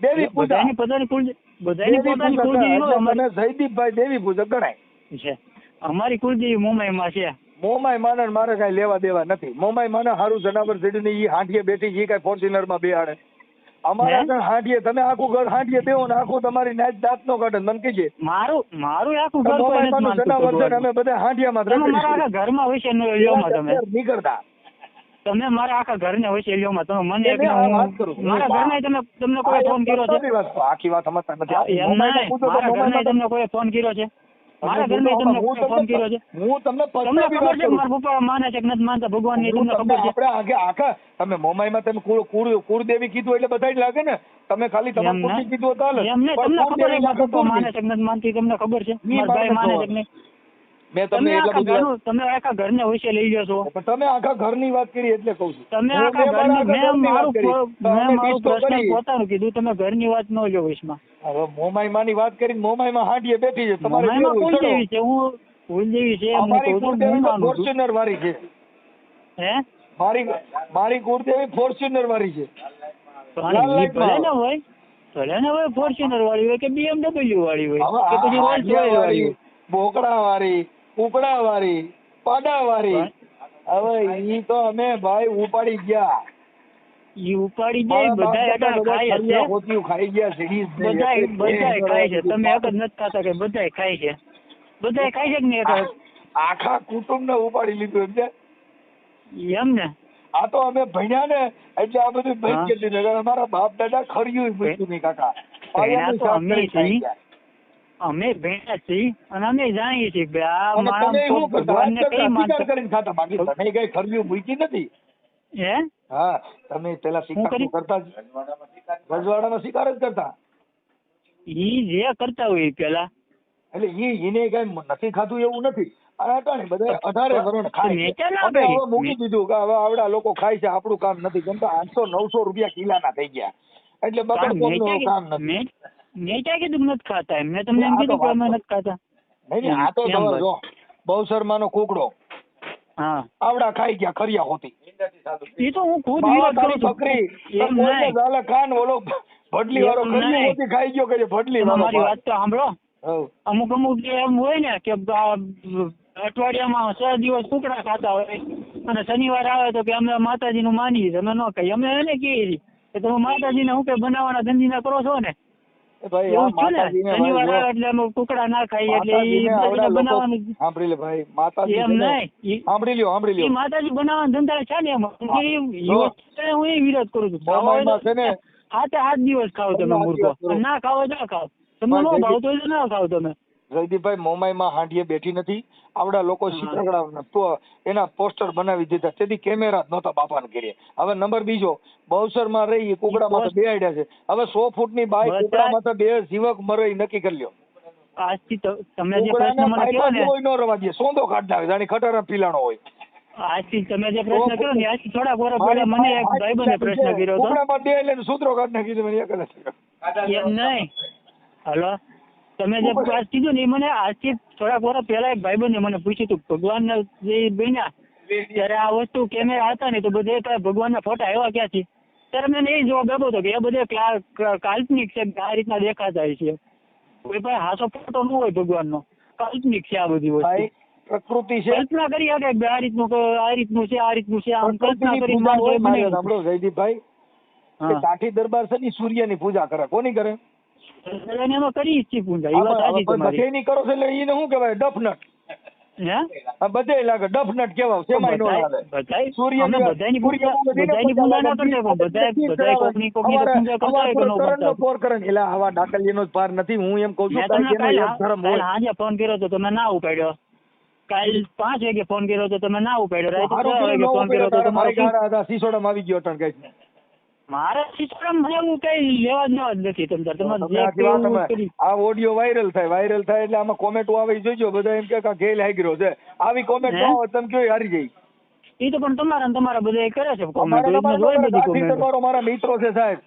B: દેવી પૂજા
C: બધાની પોતાની બધાની
B: દેવી
C: પોતાની
B: પૂજક
C: કુળદેવી
B: એટલે
C: હોય. અમારી
B: તમે જયદીપભાઈ દેવી પૂજક ગણાય.
C: છે અમારી કુળદેવી મુંબઈમાં છે.
B: મોમાય માને ને મારે કઈ લેવા દેવા નથી. મોમાય માને હારું જનાવર ચડીને ઈ હાંઠીએ બેઠી ઈ કઈ ફોર્ચ્યુનર માં બેહાડે. અમારા
C: હે?
B: ત્યાં હાંઠીએ તમે આખું ઘર હાંઠીએ બેહો ને આખું તમારી નાચ દાંત નો કાઢે મને કીજે.
C: મારું આખું ઘર કોઈ
B: મોમાય
C: નથી
B: માનું
C: માનતું
B: જનાવર છે ને
C: ભગવાનનું.
B: અમે બધા હાંઠિયામાં જ
C: તમે મારા
B: રખડીએ.
C: આખા ઘરમાં હોય છે ને લ્યોમાં તમે.
B: નીકળતા
C: તમે મારા આખા ઘરને હોય છે લ્યોમાં તમે મને એક
B: એટલે
C: ને
B: આ
C: હું
B: વાત કરું છું.
C: મારા ઘરના તમને કોઈ ફોન કર્યો છે?
B: આખી વાત સમજતા નથી.
C: એમ નહીં,
B: પૂછો તો
C: મારા
B: મોમાય
C: ઘરના
B: માં
C: તમને કોઈ ફોન કર્યો છે? મારા
B: હું
C: ઘરના તમને
B: તમને-
C: કોઈ ફોન કર્યો છે?
B: હું તમને
C: તમને
B: પર્સનલી
C: ખબર
B: વાત
C: છે કે
B: કરું.
C: મારા પપ્પા માને છે કે નથી માનતા ભગવાન ની? તમને ખબર છે?
B: આપણે આગે આખા તમે મોમાઈમાં તમે કુળદેવી કીધું એટલે બધા જ લાગે ને. તમે ખાલી
C: એમ
B: તમારું
C: નહીં.
B: કુળદેવી કીધું તો હાલે.
C: એમ નહીં,
B: પણ
C: તમને ખબર
B: કુળદેવી
C: છે કે
B: લાગે
C: પપ્પા માને
B: કુળદેવી.
C: છે કે નથી માનતી? તમને ખબર છે
B: ઈ
C: મારા ભાઈ
B: માને
C: માને
B: તો.
C: છે કે નહીં?
B: મેં તમને એટલા બધું
C: તમે આખા ઘરને વિશે લઈ લો છો.
B: પણ તમે આખા ઘરની વાત કરી એટલે કહું છું.
C: તમે
B: હું
C: આખા
B: મારા
C: ઘરની
B: આખા ઘરની વાત કરી. તો અમે
C: મેં મારું
B: ડિસ્કો
C: પર્સનલ
B: કરી.
C: પોતાનું કીધું. તમે ઘરની વાત ન લો વિશમાં.
B: હવે મોમાઈમાંની વાત કરી મોમાઈમાં હાંડીએ બેઠી છે તમારે
C: મોમાઈમાં
B: કેવું ચડો.
C: કુલદેવી છે. હું કુલદેવી છે એમ હું
B: અમારી
C: કહું છું.
B: કુળદેવી
C: હું
B: તો
C: માનું છું.
B: ફોર્ચ્યુનર વાળી છે.
C: હે?
B: મારી કુળદેવી ફોર્ચ્યુનર વાળી છે.
C: પણ ઈ ભલે ને હોય ફોર્ચ્યુનર વાળી હોય કે BMW વાળી હોય
B: હવે
C: કે પછી રોલ્સ રોયલ વાળી
B: વાળી,
C: હોય.
B: બોકડા વાળી, કુકડા વાળી, પાડા વાળી. હવે ઈ તો અમે ભાઈ ઉપાડી ગયા.
C: ઈ ઉપાડી જાય. બધા અટાણે ખાય જ છે.
B: હોતિયું ખાઈ ગયા સીડીઝ ને
C: બધાય ખાય છે. તમે એક જ નથી ખાતા કે બધાય ખાય છે? બધાય ખાય છે કે નહીં?
B: આખા કુટુંબ ને ઉપાડી લીધું
C: એમ ને
B: આ તો અમે ભણ્યા ને એટલે આ બધું બંધ કરી દીધું. અમારા બાપ દાદા ખર્યું પૂછ્યું નહીં કાકા.
C: અમે ભણ્યા છીએ અને અમે જાણીએ છીએ કે આ
B: તમે
C: માણસ
B: શું કરતા?
C: ભગવાનને કઈ
B: શિકાર
C: માનતો.
B: કરીને ખાતા. બાકી તમે કઈ ખર્યું મૂકી નથી.
C: હે
B: હા તમે પેલા શિકાર કરતા જ. રજવાડામાં શિકાર જ કરતા.
C: ઈ જે કરતા હોય પેલા
B: એટલે એને કઈ નથી ખાતું એવું નથી. બધા 18 વર્ષ ખાય. અમે હવે મૂકી દીધું કે હવે આવડા લોકો ખાય છે, આપણું કામ નથી. કેમ કે 800-900 રૂપિયા કિલાના થઈ ગયા. એટલે બકર કોમનું કામ નથી.
C: મેં ક્યાં કીધું નથી ખાતા? મેં તમને એમ કીધું કે અમે નથી ખાતા.
B: નહીં આ તો જો બહુશર્માનો કુકડો
C: હા
B: આવડા ખાઈ ગયા ખરિયા હોતી.
C: એ તો હું ખુદ વિરોધ કરું છું.
B: બકરી કાન ઓલો ભડલી વાળો ખરી હોતી ખાઈ ગયો કે ભડલી વાળો.
C: મારી વાત તો સાંભળો. અમુક જે એમ હોય ને કે અઠવાડિયામાં 6 દિવસ કુકડા ખાતા હોય અને શનિવાર આવે તો કે અમે માતાજીનું માનીએ છીએ. અમે ન કહીએ. અમે એને કહીએ કે તમે માતાજીને શું કે બનાવવાના ધંધીના કરો છો ને. શનિવાર આવે એટલે અમે કુકડા ના ખાઈએ એટલે બનાવવાનું.
B: સાંભળી લે ભાઈ, માતાજી
C: એમ નહીં.
B: સાંભળી લ્યો
C: માતાજી બનાવવાના ધંધા છે ને એમાં હું એ વિરોધ કરું છું. 7 દિવસ ખાઓ તમે મૂર્ખો, ના ખાઓ ના ખાઓ. તમને ન ભાવતો હોય તો ના ખાઓ તમે.
B: જયદીપભાઈ મોમાઈમાં હાંડીએ બેઠી નથી. આવડા લોકો શીતળગડા એના પોસ્ટર બનાવી દીધા. તેથી કેમેરા જ નહોતા બાપાને ઘરે. હવે નંબર બીજો, બહુસરમાં રહી કુકડામાં બે આડ્યા છે. હવે 100 ફૂટની બાઈ કુકડામાં તો 2 જીવક મરે નક્કી કરી લ્યો.
C: આજથી તમે જે પ્રશ્ન મને કહો ને
B: કોઈ ન રવા દે, સોંદો કાઢ નાખે જાણે ખટારા પીલાણો હોય.
C: આજથી તમે જે પ્રશ્ન કર્યો ને આજથી થોડા વર્ષ પહેલા મને એક ભાઈબંધે પ્રશ્ન કર્યો હતો.
B: કુકડામાં 2 લઈને સૂત્રો કાઢ નાખી મને એક જ.
C: એમ નહીં. હલો, તમે જે વાત કીધું ને એ મને આજથી થોડાક વર્ષ પહેલા એક ભાઈબંધે મને પૂછ્યું હતું ભગવાન જે બન્યા ત્યારે આ વસ્તુ કેમેરા હતા ને તો બધે ભગવાનના ફોટા આવ્યા ક્યાંથી? ત્યારે મને એ જવાબ આપ્યો હતો કે એ બધે કાલ્પનિક છે, આ રીતના દેખાતા છે. કોઈ પણ હાસો ફોટો ન હોય ભગવાનનો, કાલ્પનિક છે આ બધી વસ્તુ.
B: પ્રકૃતિ છે,
C: કલ્પના કરી શકે આ રીતનું છે, આ રીતનું છે, આમ કલ્પના કરી.
B: સાંભળો જયદીપભાઈ, કાઠી દરબાર છે ને સૂર્યની પૂજા કરે. કોની કરે?
C: એમાં કરી છે પૂજા. એ વાત સાચી તમારી.
B: બધે ની કરો છો એટલે એને શું કહેવાય? ડફનટ. હે બધે લાગે ડફનટ કહેવાય. સેમાય નો લાગે. સૂર્યની બધાની પૂજા ના કરતા બધા કોકની પૂજા કરતા હોય કે નો કરતા. પોર કરે એટલે આવા ડાકલીનો જ પાર નથી. હું એમ કહું છું કે ધર્મ હોય.
C: આજે ફોન કર્યો તો તમે ના ઉપાડ્યો. કાલ 5 વાગે ફોન કર્યો તો તમે ના ઉપાડ્યો. રાતે 6 વાગે ફોન કર્યો તો તમારો
B: સિસોડામાં આવી ગયો ટણ કઈ.
C: મારા સિસ્ટમ એવું કઈ લેવા દેવા જ નથી.
B: આ ઓડિયો વાયરલ થાય એટલે આમાં કોમેન્ટો આવે જોઈજો. બધા એમ કે ગેલ હાઈગ્રો છે. આવી કોમેન્ટ તમે કયો હારી જાય.
C: એ તો પણ તમારા બધા કરે છે કોમેન્ટ.
B: મારા મિત્રો છે સાહેબ.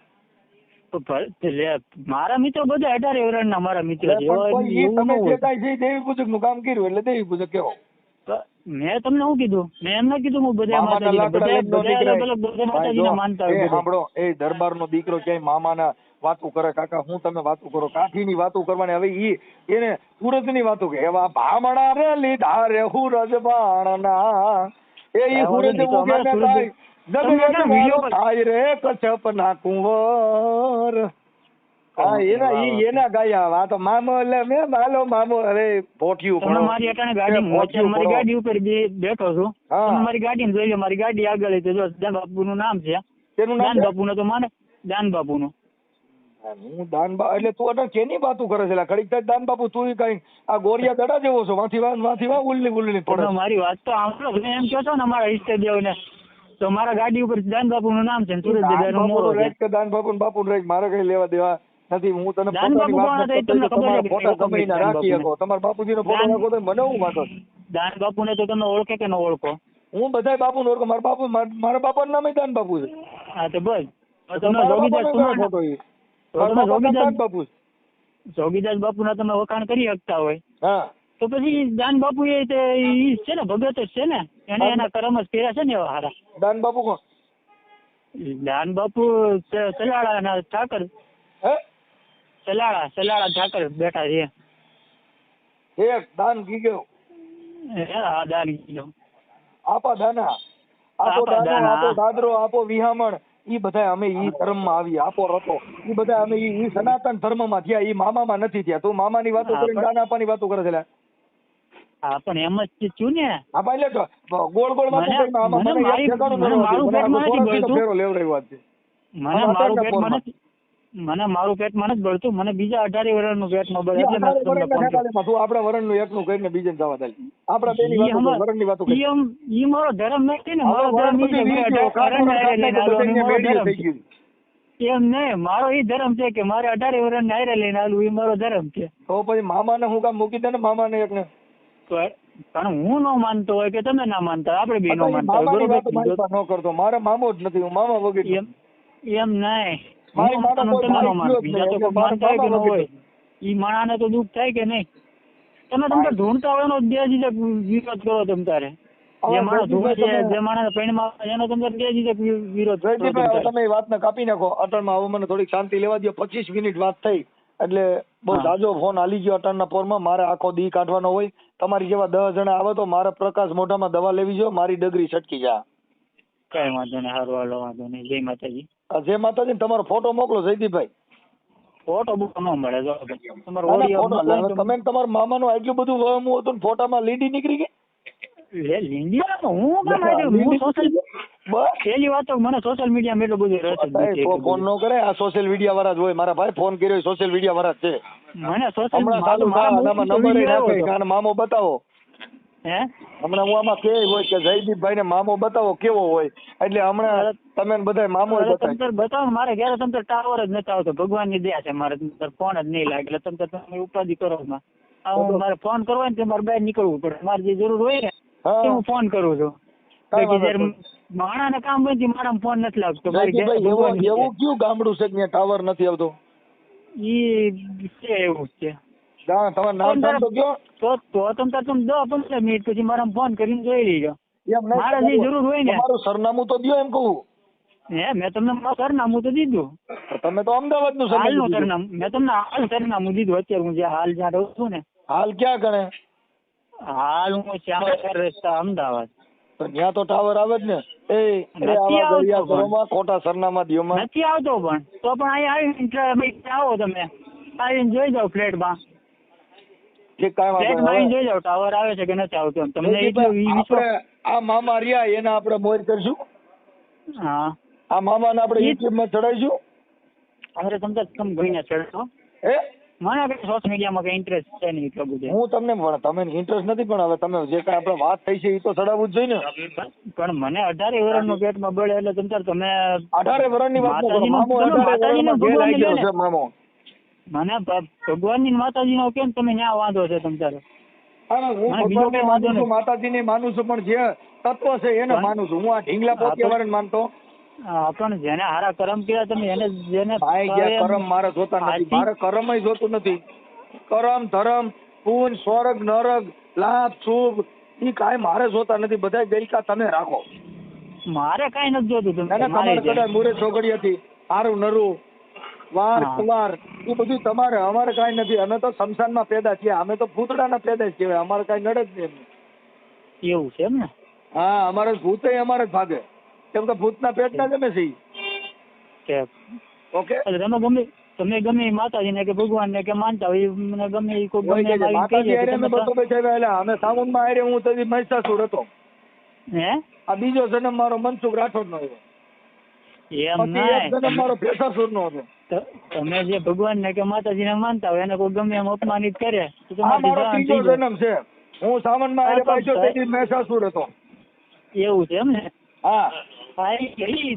C: મારા મિત્રો બધા 18 વર્ષના મારા મિત્રો છે.
B: તમે જે કાંઈ છે દેવી પૂજક નું કામ કર્યું એટલે દેવી પૂજક કેવો.
C: મેં તમને શું કીધું? મેં એમ ના કીધું હું બધા માતાજીને માનતા હોય.
B: સાંભળો, એ દરબારનો દીકરો ક્યાંય મામાના વાતું કરે? કાકા હું તમે વાતું કરો? કાઠીની વાતું કરવાની. હવે એને સુરતની વાતું કે એવા ભામણા રે લીધા રે હુરજ બાણના એ હુરજ થાય રે કચ્છપ ના કુંવર. એના ગાયા આ તો મામો એટલે મેં માલો મામો. અરે પોઠિયું
C: મારી અટાણે મારી ગાડી ઉપર બેઠો છું. મારી ગાડી જોઈ લો. મારી ગાડી આગળ દાન બાપુ નું નામ છે. દાન બાપુ નો તો માને દાન બાપુ નું.
B: હું દાન બાપુ એટલે તું અટાણે કેની વાતું કરે છે? ઘડીક થાય દાન બાપુ તું કઈ આ ગોરિયા દડા જેવો છો. વાથી ઉલ્લી પડે.
C: મારી વાત તો સાંભળો. એમ કહો છો ને અમારા ઈષ્ટદેવ ને તો મારા ગાડી ઉપર દાન બાપુ નું નામ છે. સુરત
B: દાન બાપુ બાપુ મારે કઈ લેવા દેવા નથી. હું તને તમારા બાપુજી નો ફોટો નાખો તો મને હું વાંધો.
C: દાન બાપુ ને તો તમે ઓળખે કે ન ઓળખો?
B: હું બધા બાપુ ને ઓળખો. મારા બાપા નું નામ દાન બાપુ છે.
C: હા તો બસ તમે જોગીદાસ બાપુ ના તમે વખાણ કરી શકતા હોય તો પછી દાન બાપુ એ છે ને ભગત જ છે ને. એને એના કર્મ જ કર્યા છે ને એવા હારા.
B: દાન બાપુ કોણ?
C: દાન બાપુ સલાળા ના ઠાકર. સલાળા ઠાકર બેઠા છે.
B: એક દાન ગીગો.
C: હા દાન ગીગો.
B: આપા દાના આપો દાદરો આપો વિહામણ. ઈ બધા અમે ઈ ધર્મ માં આવી. આપો રતો ઈ બધા અમે ઈ સનાતન ધર્મ માં થયા. ઈ મામા માં નથી થયા. તું મામા ની વાતો કરીને દાન આપવાની વાતો કરે છે.
C: હા પણ એમ જ છું ને.
B: હા ભાઈ એટલે ગોળ ગોળ વાતો કરીને આમાં મને યાદ ઠેકાણું નથી.
C: મારું પેટમાં નથી બળતું.
B: ફેરો લેવડાવ્યો છે.
C: મને મારું પેટમાં નથી, મને મારું પેટમાં નથી બળતું, મને બીજા 18 વર્ષનું પેટમાં બળે એટલે મેં તમને ફોન કર્યો.
B: તું આપણા વરણનું એકનું કહીને બીજે જવા દે. આપણા બેની વાતો વરણની વાતો કરી.
C: ઈ મારો ધર્મ નથી ને, મારો ધર્મ ઈ છે કે 18 લઈને આલવાનું મારો ધર્મ છે. એમ નહીં, મારો ઈ ધર્મ છે કે મારે 18 વર્ષને હારે લઈને આલવું, ઈ મારો ધર્મ છે.
B: તો પછી મામાને હું કામ મૂકી દે ને, મામાને એકને.
C: પણ હું ન માનતો હોય કે તમે ના માનતા, આપણે બે ન માનતા હોય, બરોબર
B: ન કરતો. મારે મામો જ નથી, હું મામા વગર.
C: એમ નહીં, તમે ન માનો, બીજા તો કોઈ માનતા હોય કે ન હોય, ઈ માણાને તો દુઃખ થાય કે નહીં. તમે તમને ઢૂંઢતા હોય એનો બેજીજક વિરોધ કરો. તમ તારે જે માણસ ઢૂંઢે છે, જે માણસ પૈણમાં એનો તમે બેજીજક વિરોધ કરો.
B: તમે એ વાતને કાપી નાખો. અટલમાં હવે મને થોડીક શાંતિ લેવા દો. 25 મિનિટ વાત થઈ એટલે બહુ જાજો ફોન હાલી ગયો અટલના પોરમાં. મારે આખો દી કાઢવાનો હોય. તમારી જેવા 10 જણા આવે તો મારે પ્રકાશ મોઢામાં દવા લેવી જોઈએ, મારી ડગરી છટકી જા.
C: કઈ વાંધો નહીં, હારું હાલો, વાંધો નહીં. જય માતાજી.
B: જય માતાજી. તમારો ફોટો મોકલો જયદીપભાઈ.
C: ફોટો બુક ન મળે. જો તમારો ઓડિયો
B: તમે તમારા મામાનું આટલું બધું વહમું હતું ને ફોટામાં લીડી નીકળી ગઈ.
C: પેલી વાત તો મને સોશિયલ મીડિયામાં એટલું બધું રસ
B: ફોન નો કરે. આ સોશિયલ મીડિયા વાળા જ હોય. મારા ભાઈ ફોન કર્યો સોશિયલ મીડિયા વાળા છે.
C: મને સોશિયલ
B: મામો બતાવો. હમણાં હું આમાં કે હોય કે જયદીપભાઈ ને મામો બતાવો કેવો હોય, એટલે હમણાં તમે બધા મામો
C: બતાવો. મારે ઘરે તમે ટાવર જ નથી આવતો, ભગવાન ની દયા છે. મારે ફોન જ નહીં લાગે એટલે તમે ઉપાધિ કરો. મારે ફોન કરવો ને મારે બહાર નીકળવું પડે. મારે જે જરૂર હોય ને હું ફોન કરું છું. માણા ને કામ હોય મારા ફોન નથી લાગતો.
B: એવું કયું ગામડું છે ત્યાં ટાવર નથી આવતો?
C: ઈ છે એવું છે.
B: તમારું નામ તો કયો?
C: તો તમે 10-15 મિનિટ પછી મારા ફોન કરીને જોઈ લેજો. મારે જે જરૂર હોય ને.
B: તમારું સરનામું તો દો એમ કહું.
C: મેં તમને મારું સરનામું તો દીધું.
B: તમે તો અમદાવાદ નું
C: સરનામું મેં તમને હાલ સરનામું દીધું. અત્યારે હું જે હાલ જ્યાં રહું છું ને.
B: હાલ ક્યાં ગણે?
C: હાલ હું શ્યામા રસ્તા અમદાવાદ.
B: તો ત્યાં તો ટાવર આવે જ ને. ખોટા સરનામા દિયોમાં
C: નથી આવતો. પણ તો પણ અહીંયા આવીને આવો, તમે આવીને જોઈ જાઓ ફ્લેટમાં. જોઈ જાઓ ટાવર આવે છે કે નથી આવતો. તમને
B: આ મામા રહ્યા એના આપણે મોર કરશું.
C: હા,
B: આ મામા ને આપણે યુટ્યુબ માં ચડાવીશું.
C: અરે તમે ભાઈને ચડશો. મને કઈ સોશિયલ મીડિયામાં કઈ ઇન્ટરેસ્ટ છે નહીં એટલો બધો.
B: હું તમને તમે ઇન્ટરેસ્ટ નથી, પણ હવે તમે જે કઈ આપણે વાત થઈ છે એ તો ચડાવવું જ જોઈએ ને.
C: પણ મને 18 વર્ષનું પેટમાં બળે એટલે તમે
B: 18 વર્ષની વાત મામો
C: મને ભગવાન ની માતાજી નો કેમ તમે ન્યા વાંધો છે તમારે?
B: માતાજી ને માનું છું, પણ જે તત્વ છે એને માનું છું. હું આ ઢીંગલા પોતે માનતો.
C: પણ જેને હારા કર્મ કર્યા તમે એને જેને
B: કર્મ મારે જોતા નથી. મારે કર્મ જોતું નથી. કર્મ ધર્મ પૂન સ્વર્ગ નરક લાભ શુભ ઈ કાંઈ મારે જોતા નથી. બધા ગઈકા તમે રાખો.
C: મારે કઈ નથી જોતું.
B: તમારે કદાચ મુરે છોકરી હતી સારું નરું વાર કુવાર એ બધું તમારે. અમારે કઈ નથી. અમે તો શમશાનમાં પેદા છીએ. અમે તો ભૂતડાના પેદા છીએ. અમારે કઈ નડે જ નહીં.
C: એવું છે એમ ને?
B: હા, અમારે ભૂત અમારે જ ભાગે. કેમ કે ભૂતના પેટના જ અમે છીએ. ઓકે,
C: તમે ગમે માતાજી ને કે ભગવાન ને કે માનતા હોય મને ગમે
B: અમે સાવનમાં આરે હું તો મહિષાસુર હતો. આ બીજો જન્મ મારો મનસુખ રાઠોડ નો આવ્યો. એમ જન્મ મારો ભેસાસુર નો હતો.
C: તમે જે ભગવાન ને કે માતાજી ને માનતા હોય એને કોઈ ગમે એમ અપમાનિત કરે તો
B: મારો ત્રીજો જન્મ છે. હું સાવનમાં આરે પાછો તેથી મહિષાસુર હતો.
C: એવું છે એમ ને?
B: હા,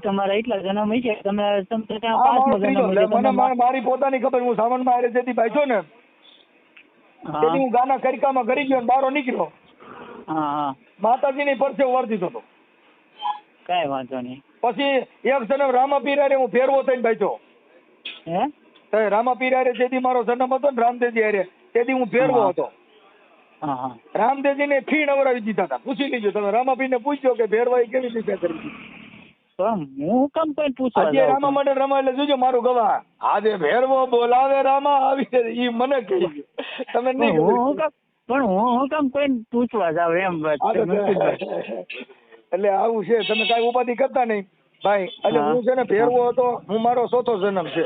C: તમારા એટલા જન્મ છે.
B: તમે મારી પોતાની ખબર. હું સાવનમાં આરે જેથી પાછો ને તેથી હું ગાના કરિકામાં કરી ગયો બારો નીકળ્યો. માતાજી ની પરસે વર્તી હતો.
C: કઈ વાંધો નહીં.
B: પછી એક જન્મ રામાપીર હારે હું ફેરવો થઈને બેઠો. રામાપીર હારે જેથી મારો જન્મ હતો ને રામદેવજી હારે તેથી હું ફેરવો હતો. રામદેવજી ને ખીણ અવરાવી દીધા હતા. પૂછી લીધું તમે રામાપીર ને પૂછ્યો કે ફેરવાઈ કેવી રીતે કરી?
C: હું કેમ કઈ પૂછવા?
B: આજે રામા માટે રમા એટલે જોજો મારું ગવાહ. આજે ભેરવો બોલાવે રામા આવી ઈ મને કહી ગયો. તમે નહીં
C: પણ હું કેમ કોઈ પૂછવા જાવ એમ
B: એટલે આવું છે. તમે કઈ ઉપાધિ કરતા નહીં ભાઈ. એટલે હું છે ને ફેરવો હતો. હું મારો ચોથો જન્મ છે.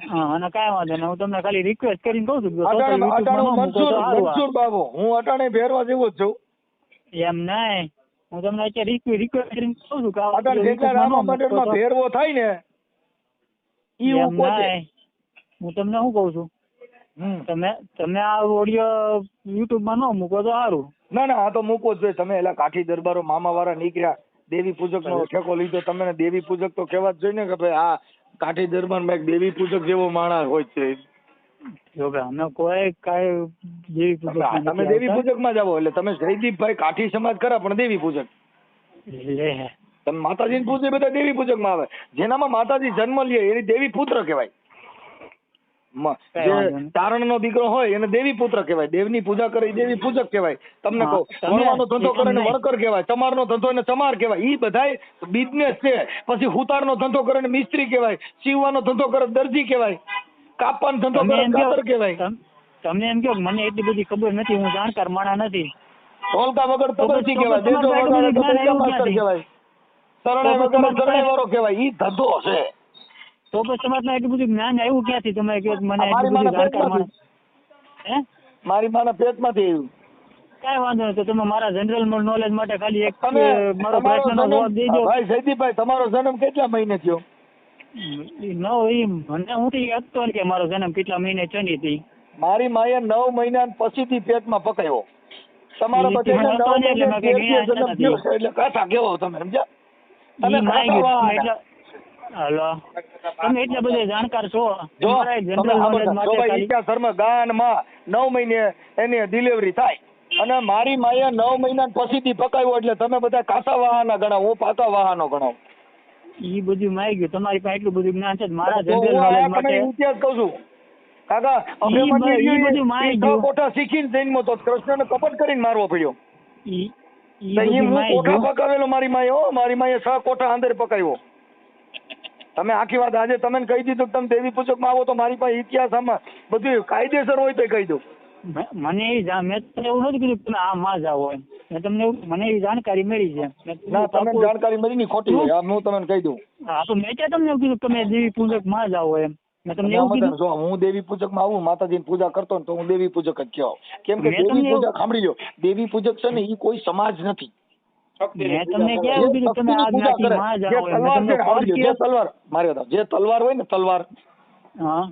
C: હા અને કાંઈ વાંધો નહીં, હું તમને ખાલી રિક્વેસ્ટ કરીને કહું છું કે
B: અટાણે
C: YouTube માં ન મૂકો તો સારું.
B: મનસુર બાબુ, હું અટાણે ભેરવા જેવો જ છું.
C: એમ નહીં, હું તમને અત્યારે રિક્વેસ્ટ કરીને કહું છું કે આ
B: અટાણે જેટલા
C: YouTube માં ન
B: રામા
C: મૂકો
B: મંદિરમાં
C: તો.
B: ભેરવો થાય ને ઈ
C: એમ
B: હું પોતે.
C: નહીં, હું તમને શું કહું છું,
B: હમ.
C: તમે આ ઓડિયો YouTube માં ન મૂકો તો સારું.
B: ના ના, આ તો મૂકવો જ જોઈએ. તમે એલા કાઠી દરબારો મામા વાળા નીકળ્યા, દેવી પૂજક નો ઠેકો લીધો, તમને દેવી પૂજક તો કહેવા જ જોઈએ ને કે ભાઈ આ કાઠી દરબાર માં એક દેવી પૂજક જેવો માણસ હોય છે.
C: જો કે અમે કોઈ કાંઈ દેવી પૂજક માં
B: તમે
C: નથી
B: દેવી
C: આવતા.
B: પૂજક માં જાવ એટલે તમે જયદીપભાઈ કાઠી સમાજ ખરા પણ દેવી પૂજક.
C: લે
B: તમે માતાજીને પૂજે બધા દેવી પૂજક માં આવે. જેનામાં માતાજી જન્મ લે એની દેવી પુત્ર કહેવાય.
C: કઈ વાંધો નહીં.
B: તારણ નો દીકરો હોય એને દેવી પુત્ર કહેવાય. દેવની પૂજા કરે એ દેવી પૂજક કહેવાય. તમને
C: હા,
B: કહું,
C: તમે
B: વણવાનો ધંધો કરે ને
C: એમ નહીં.
B: વણકર કહેવાય, ચમારનો ધંધો એને ચમાર કહેવાય. ઈ બધાય બિઝનેસ છે. પછી હુતારનો ધંધો કરે ને મિસ્ત્રી કહેવાય, સીવવાનો ધંધો કરે દરજી કહેવાય, કાપવાનો ધંધો
C: તમે
B: કરે
C: એમ કહો,
B: કાતર કહેવાય.
C: તમે એમ કહો કે મને એટલી બધી ખબર નથી, હું જાણકાર માણસ નથી.
B: ઢોલકા વગર
C: તો
B: તબરચી
C: પછી
B: કહેવાય,
C: તમારે
B: દેજો
C: આટલું
B: વગર
C: બધું જ્ઞાન
B: તબેલા
C: આવ્યું
B: માસ્તર
C: ક્યાંથી?
B: કહેવાય, શરણાઈ
C: તો
B: વગર
C: પછી
B: શરણાઈ વાળો કહેવાય. ઈ ધંધો છે.
C: તો પછી તમારે એટલું બધું જ્ઞાન આવ્યું ક્યાંથી? તમે કહો કે મને
B: મારી
C: એટલું બધું
B: માના
C: જાણકાર માણસ. હે
B: મારી માના પેટમાંથી આવ્યું.
C: કાંઈ વાંધો નહીં, તો તમે મારા જનરલ નોલેજ માટે ખાલી એક
B: તમે
C: મારો
B: તમારો
C: પ્રશ્નનો જવાબ
B: જન્મ,
C: દેજો.
B: ભાઈ જયદીપભાઈ, તમારો જન્મ કેટલા મહિને થયો?
C: મને હું તો હતો ને કે મારો જન્મ કેટલા મહિને ચડી હતી.
B: મારી માએ 9 મહિના પછીથી પેટમાં પકાવ્યો. તમારો
C: ઈ
B: બધાને
C: મને હતો
B: 9
C: ને એટલે
B: મહિને
C: મેં કઈ
B: પેટનો
C: જ્ઞાન
B: જન્મ
C: નથી.
B: થયો છે એટલે કાંઠા કેવો તમે સમજ્યા? તમે
C: ઈ માય
B: કાંઠા
C: ગયું,
B: વાળા.
C: હલો, તમે એટલા બધા જાણકાર છો.
B: જો
C: તમારા
B: તમે
C: જનરલ નોલેજ
B: જો
C: માટે
B: ભાઈ
C: ખાલી
B: ઇતિહાસમાં ગાનમાં 9 મહિને એની ડિલિવરી થાય અને મારી માએ 9 મહિના પછીથી પકાવ્યો એટલે તમે બધા કાંઠા વાહાના ગણાવો, હું પાકા વાહાનો ગણાવો.
C: ઈ બધું માય ગયું. તમારી પાસે એટલું બધું જ્ઞાન છે. મારા
B: તો
C: જનરલ
B: હું
C: નોલેજ
B: આ
C: માટે
B: તમને ઇતિહાસ કહું છું. કાકા
C: ઈ બધું માય ગયું.
B: કોઠા શીખીને જન્મો તો કૃષ્ણને કપટ કરીને મારવો પડ્યો.
C: ઈ
B: તો ઈ
C: બધું
B: હું
C: માય
B: કોઠા
C: ગયું.
B: પકાવેલો મારી માએ. હો, મારી માએ 6 કોઠા અંદર પકાવ્યો. તમે આખી વાત આજે તમે કહી દીધું કે તમે દેવી પૂજક માં આવો તો મારી પાસે ઇતિહાસ આમાં બધું કાયદેસર હોય તો કહી દઉં.
C: મને મેં તમને એવું નથી કીધું કે તમે આ માં જાઓ એમ. મેં તમને મને એવી જાણકારી મળી છે. મેં કીધું
B: ના, તમે જાણકારી મળી ની ખોટી હોય. આ હું તમને કહી દઉં.
C: હા, તો મેં ક્યાં તમને એવું કીધું કે તમે દેવી પૂજક માં જાઓ એમ. મેં તમને એવું કીધું.
B: જો હું દેવી પૂજક માં આવું, માતાજીની પૂજા કરતો ને તો હું દેવી પૂજક જ કહેવાઉં. કેમ કે
C: મેં તમને
B: દેવી
C: એવું-
B: પૂજક સાંભળી લો, દેવી પૂજક છે ને એ કોઈ સમાજ નથી.
C: મેં તમને ક્યાં એવું કીધું કે તમે આ
B: પૂજા કરે.
C: જ્ઞાતિમાં
B: જે
C: જાઓ એમ.
B: તલવાર
C: મેં
B: છે
C: તમને
B: ને, સાંભળી લો, જે
C: ફોર્સ
B: તલવાર મારી વાત સાંભળો. જે તલવાર હોય ને તલવાર,
C: હા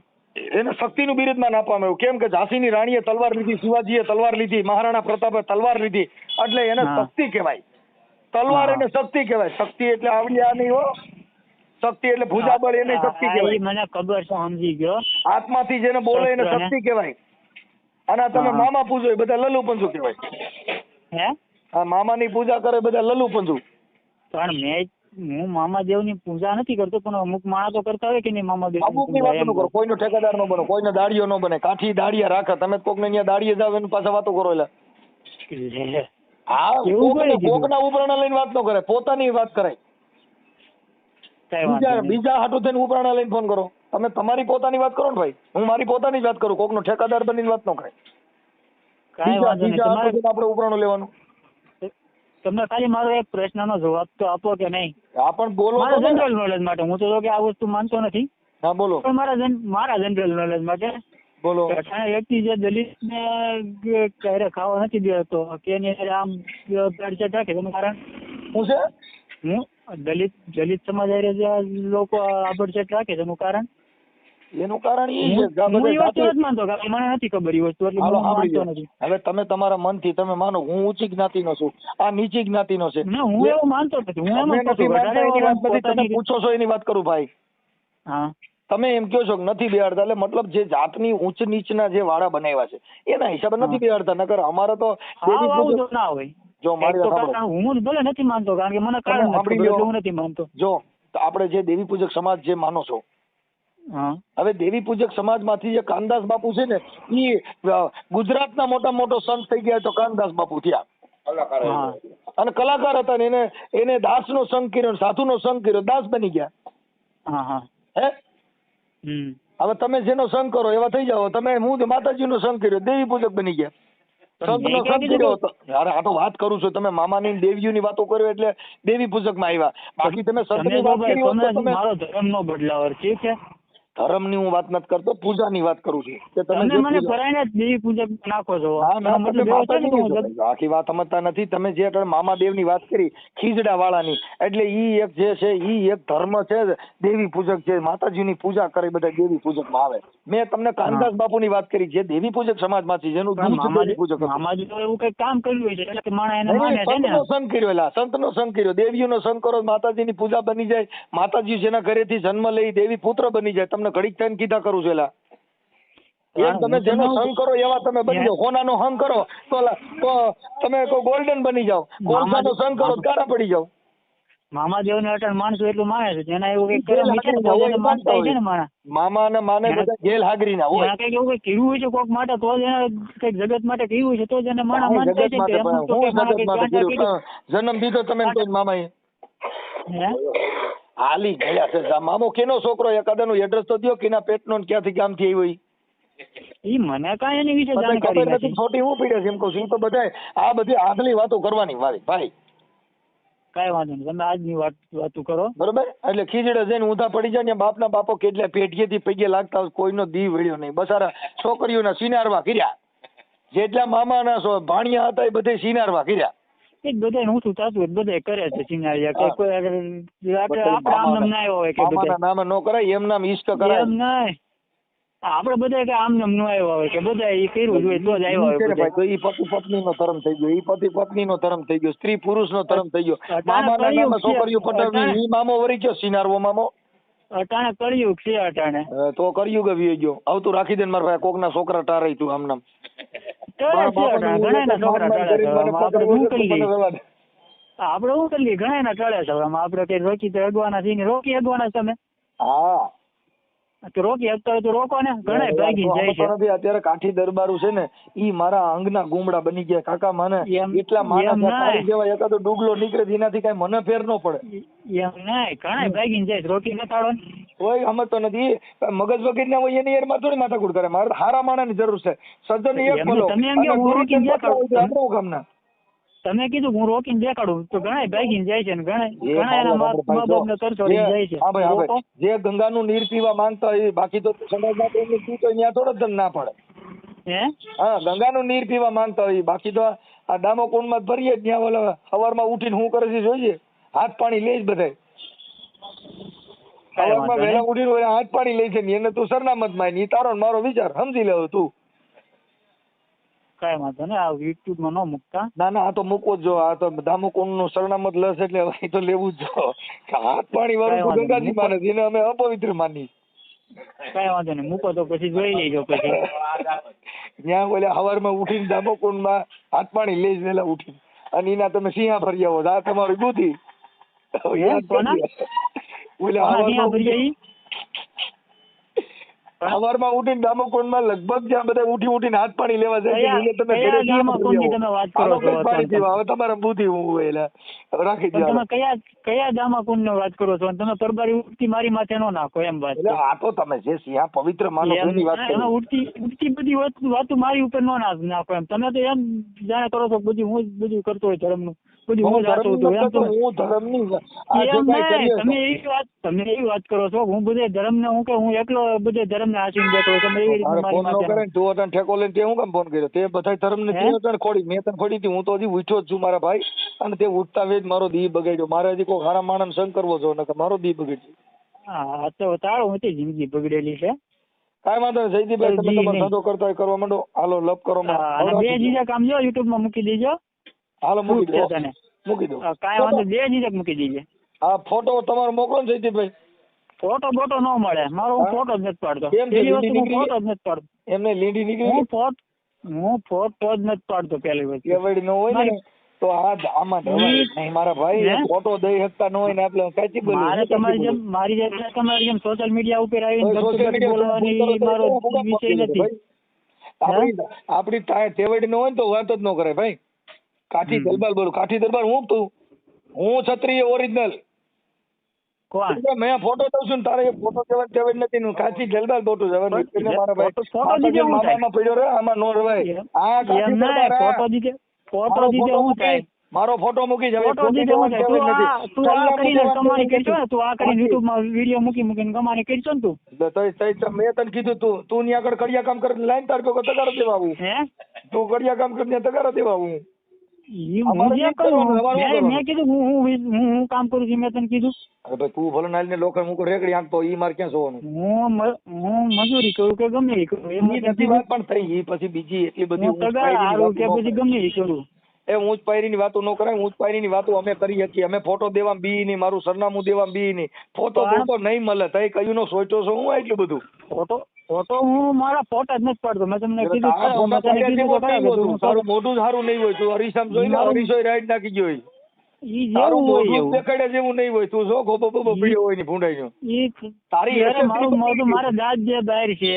B: એને શક્તિનું બિરુદમાન આપવામાં આવ્યું. કેમ કે ઝાંસીની રાણીએ તલવાર લીધી, શિવાજીએ તલવાર લીધી, મહારાણા પ્રતાપે તલવાર લીધી, એટલે એને
C: હા.
B: શક્તિ કહેવાય. તલવાર
C: હા.
B: એને શક્તિ કહેવાય. શક્તિ એટલે આવડી આ નહીં હો. શક્તિ એટલે ભુજાબળ એને શક્તિ
C: હા, ઈ
B: કહેવાય.
C: મને ખબર છે, સમજી ગયો.
B: આત્માથી જેને બોલે એને
C: શસ્ત્ર ને?
B: શક્તિ કહેવાય. અને આ તમે
C: હા.
B: મામા પૂજો એ બધા લલ્લુ પંજુ કહેવાય.
C: હે
B: આ મામાની પૂજા કરે બધા લલ્લુ પંજુ.
C: પણ હું મામાદેવની પૂજા નથી કરતો, પણ અમુક માણસો કરતા હોય કે નહીં મામાદેવની
B: અમુકની
C: પૂજા
B: વાતો
C: એમ.
B: ન કરો. કોઈનો ઠેકેદાર ન બનો, કોઈને દાડીઓ ન બને. કાઠી દાડિયા રાખે. તમે કોકને અહીંયા દાડીએ જાવ એની પાસે વાતો કરો. એટલે
C: લે.
B: હા,
C: એવું કોણે કીધું?
B: કોકના ઉપરાણા લઈને વાત ન કરે, પોતાની વાત કરાય.
C: કાંઈ વાંધો નહીં.
B: બીજા હાટુ થઈને ઉપરાણા લઈને ફોન કરો. તમે તમારી પોતાની વાત કરો ને ભાઈ. હું મારી પોતાની જ વાત કરું. કોકનો ઠેકેદાર બનીને વાત ન કરાય.
C: કાંઈ વાંધો નહીં.
B: બીજા
C: તમારે
B: હાટુ થઈને આપણે ઉપરાણું લેવાનું.
C: તમને ખાલી મારો એક પ્રશ્નનો જવાબ તો આપો કે નહીં.
B: હા, પણ બોલો
C: મારા
B: તો ખરા.
C: જનરલ નોલેજ માટે. હું તો જો કે આ વસ્તુ માનતો નથી,
B: હા, બોલો
C: પણ મારા જનરલ નોલેજ માટે
B: બોલો.
C: કે અઠાણે વ્યક્તિ જે દલિતને ક્યારે ખાવા નથી દેતો કે એની હારે આમ ભેળસેળ રાખે તેનું કારણ
B: શું છે?
C: હું દલિત સમાજ હારે જે આ લોકો આભડછેટ રાખે તેનું કારણ
B: એનું કારણ એ
C: હું
B: છે કે આ
C: હું
B: બધા
C: એ વસ્તુ
B: જાતે-
C: નથી માનતો, કારણ કે મને નથી ખબર એ વસ્તુ, એટલે
B: હાલો,
C: હું
B: સાંભળી
C: માનતો
B: લો.
C: નથી.
B: હવે તમે તમારા મનથી તમે માનો હું ઊંચી જ્ઞાતિનો છું, આ નીચી જ્ઞાતિનો છે.
C: ના, હું એવું માનતો નથી. હું એમ
B: તમે
C: જ કહું
B: નથી
C: છું,
B: માનતા
C: વધારે
B: એની વાત નથી. તમે
C: પોતાની-
B: પૂછો છો એની વાત કરું ભાઈ.
C: હા
B: તમે એમ કહો છો કે નથી બેહાડતા, એટલે મતલબ જે જાતની ઊંચ નીચના જે વાળા બનાવ્યા છે એના હિસાબે નથી બેહાડતા. નકર અમારે તો દેવી
C: આવું
B: પૂજક-
C: તો ના હોય.
B: જો મારી
C: એક તો
B: વાત સાંભળો.
C: કારણ હું ભલે નથી માનતો, કારણ કે મને
B: તમે
C: કારણ નથી
B: સાંભળી
C: ખબર,
B: લો.
C: એટલે હું નથી માનતો.
B: જો તો આપણે જે દેવી પૂજક સમાજ જે માનો છો,
C: હા
B: હવે દેવી પૂજક સમાજમાંથી જે કાનદાસ બાપુ છે ને એ ગુજરાતના મોટા મોટો સંત થઈ ગયા તો કાનદાસ બાપુ થયા.
C: હા
B: અને કલાકાર હતા ને એને દાસનો સંગ કર્યો, સાધુનો સંગ કર્યો, દાસ બની ગયા.
C: હા હા
B: હે,
C: હમ
B: હવે તમે જેનો સંગ કરો એવા થઈ જાઓ. તમે હું માતાજીનો સંગ કર્યો, દેવી પૂજક બની ગયા.
C: પણ
B: સંતનો
C: મેં ક્યાં
B: સંગ
C: કીધું
B: કર્યો હતો. યાર આ તો વાત કરું છું. તમે મામાની ને દેવીઓની વાતો કર્યો એટલે દેવી પૂજક માં આવ્યા. બાકી તમે સંતની
C: તમે
B: વાત
C: ભાઈ
B: કરી હોત તો
C: તમે
B: તમે
C: મારો ધર્મ નો બદલાવ, ઠીક છે?
B: ધર્મની હું વાત નથી કરતો, પૂજાની વાત કરું છું કે
C: તમે
B: જે
C: મને
B: પૂજા-
C: ભરાઈને જ દેવી પૂજક નાખો છો.
B: ના ના,
C: તમે
B: તમે
C: બધું દેવો છો ને તો હું
B: માતાજીની આખી વાત સમજતા નથી તમે. જે અત્યારે મામાદેવની વાત કરી ખીજડા વાળાની, એટલે ઈ એક જે છે ઈ એક ધર્મ છે, દેવી પૂજક છે, માતાજીની પૂજા કરે બધા દેવી પૂજકમાં આવે. મેં તમને કાનદાસ બાપુની વાત કરી જે દેવી પૂજક સમાજમાંથી જેનું
C: પણ
B: દૂધ દેવી પૂજક હતું.
C: મામાજી તો એવું કઈક કામ કર્યું હોય છે એટલે કે માણસ એને માને છે ને.
B: સંતનો સંગ કર્યો, એલા સંતનો સંગ કર્યો, દેવીઓનો સંગ કરો, માતાજીની પૂજા બની જાય, માતાજી જેના ઘરેથી જન્મ લઈ દેવી પુત્ર બની જાય. તમને ઘડીક થઈને કીધા કરું છું એલા. એમ તમે જેનો સંગ કરો એવા તમે બની જાઓ. સોનાનો સંગ કરો તો તમે ગોલ્ડન બની જાઓ, કોલસાનો સંગ કરો તો કાળા પડી જાઓ.
C: મામાદેવ ને અટણ માણસો એટલું માને છે જેના એવું કઈક કર્મ છે ને તો એને માનતા છે ને માણસ.
B: મામા ને માને બધા ગેલ હાગરી ના હોય.
C: એના કઈક એવું કઈક કર્યું હોય છે કોક માટે તો જ એને કઈક જગત માટે કર્યું હોય છે તો જ એને માણસ માનતા છે કે એમ તો કે માણસ કઈક ગાંઠા કીધું.
B: જન્મ દીધો તમે તો મામા
C: હે
B: હાલી ગયા છે. મામો કેનો છોકરો એકાદાનું એડ્રેસ તો દો, કેના પેટનો ને ક્યાંથી ક્યાંથી આવ્યો ઈ.
C: ઈ મને કાંઈ એની વિશે
B: ખબર
C: જાણકારી
B: નથી,
C: નથી.
B: ખોટી હું પીડે છે એમ કહું છું. ઈ તો બધાય આ બધી આગલી વાતો કરવાની ભાઈ.
C: કાંઈ વાંધો નહીં, તમે આજની વાતો કરો.
B: બરોબર. એટલે ખીજડે જઈને ઊંધા પડી જાય ને બાપના બાપો કેટલા પેઢીએથી પગે લાગતા હોય, કોઈનો દી વળ્યો નહીં. બસારા છોકરીઓના સિનારવા કર્યા, જેટલા મામાના ભાણિયા હતા એ બધે સિનારવા કર્યા.
C: એ બધાય ઊંચું થતું હોય બધાય કરે છે સિનારિયા કે કોઈ આપણે આમ નામ ના આવ્યો હોય કે
B: મામાના નામે નો કરાય, એમ નામ ઈષ્ટ કરાય.
C: એમ નહીં, આપણે બધા કે આમ નામ નો આવ્યો હોય કે બધા એ કર્યું જોઈએ તો જ આવ્યો હોય બધા.
B: તો ઈ પતિ પત્નીનો ધર્મ થઈ ગયો, ઈ પતિ પત્નીનો ધર્મ થઈ ગયો, સ્ત્રી પુરુષનો ધર્મ થઈ ગયો. મામાના નામે છોકરીઓ પટાવી ઈ મામો વળી ગયો, સિનારવો મામો.
C: અટાણે કળિયુગ છે અટાણે.
B: તો કળિયુગ આવી ગયો. આવતું રાખી દે ને મારા ભાઈ, કોકના છોકરા ટારાય તું આમ નામ.
C: ટળે છે અટાણે, ઘણાયના છોકરા ટળે છે. આપણે શું કરી લઈએ, આપણે શું કરી લઈએ, ઘણાયના ટળે છે. આપણે કઈ રોકી તો અગવાના છીએ ને, રોકી અગવાના તમે
B: હા
C: તો રોકી શકતા હોય તો રોકો ને. ઘણા ભાગી જાય છે.
B: અત્યારે કાઠી દરબારું છે ને ઈ મારા અંગના ગુમડા બની ગયા કાકા. મને એટલા માણસ જેવા એકાદો ડુગલો નીકળે એનાથી કઈ મને ફેર ન પડે.
C: એમ નહીં, ઘણા ભાગી જાય રોકી નતાડો ને.
B: કોઈ સમજતો નથી. મગજ વગર ના હોય એની એરમાં થોડી માથાકૂટ કરે. મારે હારા માણસ ની જરૂર છે. સજ્જન એક બોલો
C: તમે એમ કે હું રોકીને દેખાડું,
B: ગામના
C: તમે કીધું હું રોકીને દેખાડું તો ઘણા ભાગીને જાય છે ને ઘણા એના મા બાપ ને તરતો જાય છે.
B: હા ભાઈ, જે ગંગાનું નીર પીવા માંગતા હોય બાકી તો સમાજમાં તો એમને પીતો ત્યાં થોડો જ ના પડે.
C: હે
B: હા, ગંગાનું નીર પીવા માંગતા હોય બાકી તો આ દામોકુંડ માં ભરીએ ત્યાં ઓલા સવારમાં ઉઠીને શું કરે છે જોઈએ, હાથ પાણી લે જ બધાય. સવારમાં વહેલા ઉઠીને હાથ પાણી લે છે ને એને તું સરનામત માં ની તારો મારો વિચાર સમજી લેવો તું.
C: કઈ વાંધો ને, આ યુટ્યુબ માં ન મૂકતા.
B: ના ના, આ તો મૂકવો જ જો. આ તો દામોકુંડ નું સરનામત લસ એટલે એ તો લેવું જ જો. હાથ પાણી વાળું ગંગાજી માને એને અમે અપવિત્ર માની.
C: કઈ વાંધો નહીં, મૂકો તો પછી જોઈ લેજો. પછી
B: ત્યાં ઓલા સવારમાં ઉઠીને દામોકુંડ માં હાથ પાણી લઈ વેલા ઉઠીને અને એના તમે સિંહા ફરી આવો. આ તમારી બુદ્ધિ. સવારમાં ઉઠીને દામોકુંડ માં લગભગ જ્યાં બધા ઉઠીને હાથ પાણી લેવા જાય છે તમે
C: વાત કરો છો.
B: હવે તમારા બુદ્ધિ હું એલા રાખી દો.
C: તમે કયા દામાકુંડ ની વાત કરો છો? તમે પરબારી ઉઠતી મારી માથે નો નાખો એમ વાત.
B: આ તો તમે જે સિંહા પવિત્ર માનો એની વાત કરો.
C: ઉઠતી બધી વાતો મારી ઉપર નો નાખો એમ. તમે તો એમ જાણે કરો છો બધું હું બધું કરતો હોય ધર્મ નું બધું હું જાતો હતો એમ.
B: હું ધર્મ ની
C: તમે એવી વાત કરો છો. હું બધે ધર્મ ને હું કે હું એકલો બધે ધર્મ ને આશીને બેઠો છું. તમે એવી રીતે મારી માથે
B: તું તને ઠેકો લઈને તે હું કેમ ફોન કર્યો? તે બધા ધર્મ ને ખોડી મેં તને ખોડી હતી. હું તો હજી ઉઠ્યો જ છું મારા ભાઈ. અને તે ઉઠતા વેજ મારો દી બગાડ્યો. મારે હજી કોઈ સારા માણસ સંગ કરવો છો ને મારો દી બગડ્યો.
C: હા તો તારો હતી જિંદગી બગડેલી છે.
B: કાંઈ વાંધો નહીં જયદીપભાઈ, તમે તમારો ધંધો કરતા હોય કરવા માંડો. હાલો લપ કરો.
C: બે જીજા કામ જો યુટ્યુબ માં મૂકી દેજો.
B: હાલો મૂકી દો, મૂકી દો.
C: કાંઈ વાંધો, બે જીજા મૂકી દેજે.
B: હા, ફોટો તમારો મોકલો ને જયદીપભાઈ.
C: ફોટો બોટો ન મળે મારો. હું ફોટો જ નથી પાડતો. પેલી વસ્તુ હું ફોટો જ નથી પાડતો.
B: એમને લીંડી નીકળી.
C: હું ફોટો જ નથી પાડતો પેલી વસ્તુ.
B: કેવડી ન હોય ને તો આમાં નહીં મારા ભાઈ. ફોટો દઈ શકતા ન હોય ને આપણે કાચી બોલી.
C: મારે તમારી જેમ તમારી જેમ સોશિયલ મીડિયા ઉપર આવીને બોલવાની મારો વિષય નથી.
B: આપડી તેવડી ન હોય ને તો વાત જ ન કરે ભાઈ. કાઠી દરબાર બોલું. કાઠી દરબાર હું તું, હું ક્ષત્રિય ઓરિજિનલ.
C: કોણ?
B: મેં ફોટો દઉં છું ને તારે ફોટો તેવડ નથી. કાઠી દરબાર ફોટો જવાનું મારા ભાઈ.
C: ફોટો દીધે
B: મામામાં પડ્યો રે, આમાં નો રવાય.
C: ફોટો દીધે હું થાય?
B: મારો ફોટો મૂકી જ હવે
C: ફોટો
B: ખોટી
C: દીધો હું
B: દેવાની
C: તું
B: જરૂર
C: આ
B: નથી.
C: તું આ
B: સરનામું
C: કરીને
B: દેવાની
C: કમાણી
B: જરૂર
C: કરશો ને, તું આ કરીને
B: નથી.
C: YouTube માં વિડીયો મૂકીને કમાણી કરશો ને તું,
B: મેં તને કીધું તું ની આગળ કડિયા કામ કરે લાઈન તાર ભેગો તગાર દેવા આવું.
C: હે
B: તું કડિયા કામ કરીને તગાર દેવા આવું.
C: હું
B: અમારે
C: જે
B: નહીં
C: કરું
B: કરવાનું, અમારે શું કરવાનું?
C: મેં કીધું હું કામ કરું છું, મેં તને કીધું
B: અરે ભાઈ તું ભલે નાલીને લોકો મૂકો રેકડી આંકતો ઈ મારે ક્યાં જોવાનું?
C: હું મજૂરી કરું કે ગમે એ કરું એમ
B: ઈ નથી વાત પણ થઈ. ઈ પછી બીજી એટલી બધી
C: હું તગાર હારું કે પછી ગમે એ કરું.
B: ઊંચ પાયરીની વાતો ન કરાય. ઊંચ પાયરીની વાતો અમે કરી શકીએ. અમે ફોટો દેવા બી નહીં, મારું સરનામું દેવા બી નહીં. ફોટો બોટો નહીં મળે. તઈ કયું નો સોચો છો હું એટલું બધું?
C: ફોટો હું મારા ફોટા જ નથી પાડતો. મેં તમને કીધું
B: તારા
C: ખરા, મેં
B: ફોટા
C: તને
B: પાડ્યા
C: કીધું તો
B: જેવો
C: ખરા
B: નહીં
C: કે
B: હોતું.
C: તું
B: તારું મોઢું સારું નહીં હોય. તું અરીસામ જોઈને અરીસોય રાઈડ નાખી ગયો હોય.
C: ઈ
B: તારું
C: જેવું હોય
B: મોઢું
C: એવું
B: દેખાડે જેવું નહીં હોય. તું જો ખોબો પીડ્યો હોય ની ભૂંડાઈ
C: ઈ
B: તારી
C: અરે
B: HSC
C: મારું મોઢું મારા દાંત બે બહાર છે.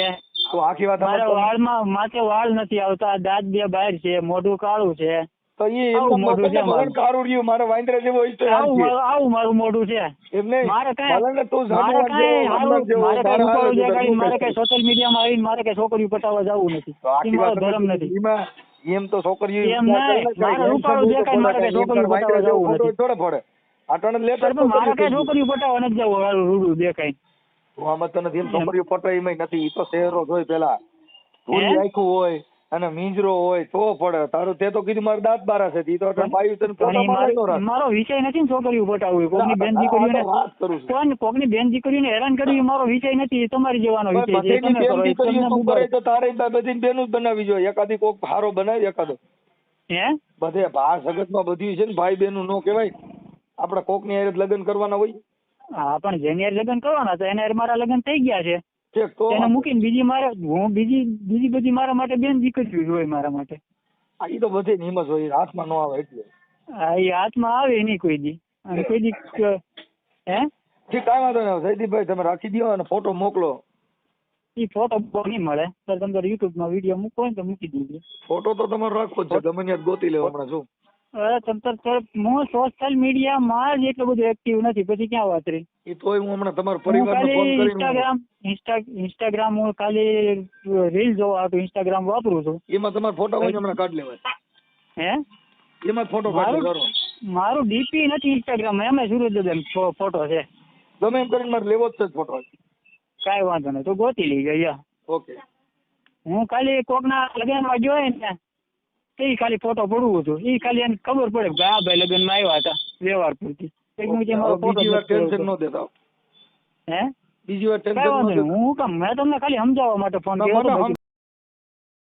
B: તો આખી વાત
C: મારા વાળમાં માથે વાળ નથી આવતા, દાંત બે બહાર છે, મોઢું કાળું છે.
B: તો ઈ
C: આવું મોઢું છે મારું.
B: કારું રહ્યું મારે વાંદરા જેવો હોય તો
C: આવું મારું મોઢું છે.
B: એમ નહીં.
C: મારે
B: ભલે ને તું
C: મારે
B: જાનવર
C: કઈ
B: જેવો,
C: હારું-
B: જેવો,
C: મારે કઈ
B: તારા
C: રૂપાળું
B: હારું
C: દેખાડીને,
B: જેવું
C: મારે કઈ
B: કઈ
C: સોશિયલ મીડિયામાં આવીને મારે કઈ છોકરીઓ પટાવવા જવું નથી.
B: તો આખી
C: ઈ મારો
B: વાત
C: ધર્મ નથી.
B: એમાં એમ તો છોકરીઓ
C: એમ નહીં. મારે રૂપાળું દેખાય, મારે કઈ છોકરીઓ પટાવવા જવું નથી.
B: થોડે પડે આટણ લેટર
C: પણ મારે કઈ છોકરીઓ પટાવવા નથી જવું. હારું રૂડું દેખાય.
B: આમાં તને જેમ છોકરીઓ પટાય એમાં નથી. ઈ તો શહેરો જોઈ પેલા ભૂલી આખું હોય અને મીંજરો હોય તો પડે. તારું તે તો કીધું મારા દાંત બારા છે. ઈ તો અટણ બાયું તને
C: પણ
B: ફોટા
C: ઈ
B: મારે નો રાખ.
C: મારો વિષય નથી ને છોકરીઓ પટાવવી. કોકની બેન દીકરીઓને
B: વાત કરું છું.
C: કોકની બેન દીકરીઓને હેરાન કરવી એ મારો વિષય નથી. એ તમારી જેવાનો વિષય છે.
B: બધીની
C: તમે કરો.
B: બેન
C: એ તમને
B: દીકરીઓ તું
C: બુબાઈ.
B: કરે તો તારે બધી બેનું જ બનાવવી જોઈએ. એકાદી કોક હારો બનાવી એકાદો.
C: હે
B: બધે ભાર જગતમાં બધું છે ને ભાઈ બેનું નો કહેવાય. આપણે કોકની હારે જ લગ્ન કરવાના હોય.
C: હા પણ જેની હારે લગ્ન કરવાના હતા એના હારે મારા લગ્ન થઈ ગયા છે.
B: ઠીક તો
C: એને મૂકીને બીજી બધી મારા માટે બેન દીકરીઓ જ હોય મારા માટે.
B: આ ઈ તો બધે નિયમ જ હોય. હાથમાં નો આવે એટલે.
C: હા એ હાથમાં આવે નહીં કોઈ દી. અને કોઈ દી હે
B: ઠીક કાંઈ વાંધો નહીં. જયદીપભાઈ તમે રાખી દો અને ફોટો મોકલો.
C: એ ફોટો નહીં મળે તો તમે યુટ્યુબમાં વિડીયો મૂકો હોય ને તો મૂકી દીધો.
B: ફોટો તો તમારે રાખવો જ છે. ગમે ત્યાં ગોતી લેવો હમણાં શું.
C: અરે હું સોશિયલ મીડિયામાં જ એટલું બધું એક્ટિવ નથી. પછી ક્યાં વાત રહી.
B: એ તોય હું હમણાં તમારા
C: હું
B: પરિવારને ફોન
C: ખાલી
B: કરીને
C: ઇન્સ્ટાગ્રામ હું ખાલી રીલ જોવા હતું ઇન્સ્ટાગ્રામ વાપરું છું.
B: એમાં તમારા ફોટા હોય ને હમણાં કાઢ લેવાય.
C: હે
B: એમાં જ ફોટો કાઢી કરો.
C: મારું ડીપી નથી ઇન્સ્ટાગ્રામ એમાં સુરજ દાદા ફોટો છે.
B: ગમે એમ કરીને મારે લેવો જ છે ફોટો.
C: કાંઈ વાંધો નહીં તો ગોતી લઈ ગયા.
B: ઓકે.
C: હું ખાલી કોકના લગ્નમાં ગયો હોય ને એ ખાલી ફોટો પડવું હતું. એ ખાલી એને ખબર પડે કે આ ભાઈ લગ્નમાં આવ્યા હતા વ્યવહાર પૂરતી.
B: બીજી વાર ટેન્શન ન દેતા.
C: હે
B: બીજી વાર
C: કાંઈ વાંધો
B: ટેન્શન
C: નહીં. હું કામ મેં તમને ખાલી સમજાવવા માટે ફોન કર્યો હતો.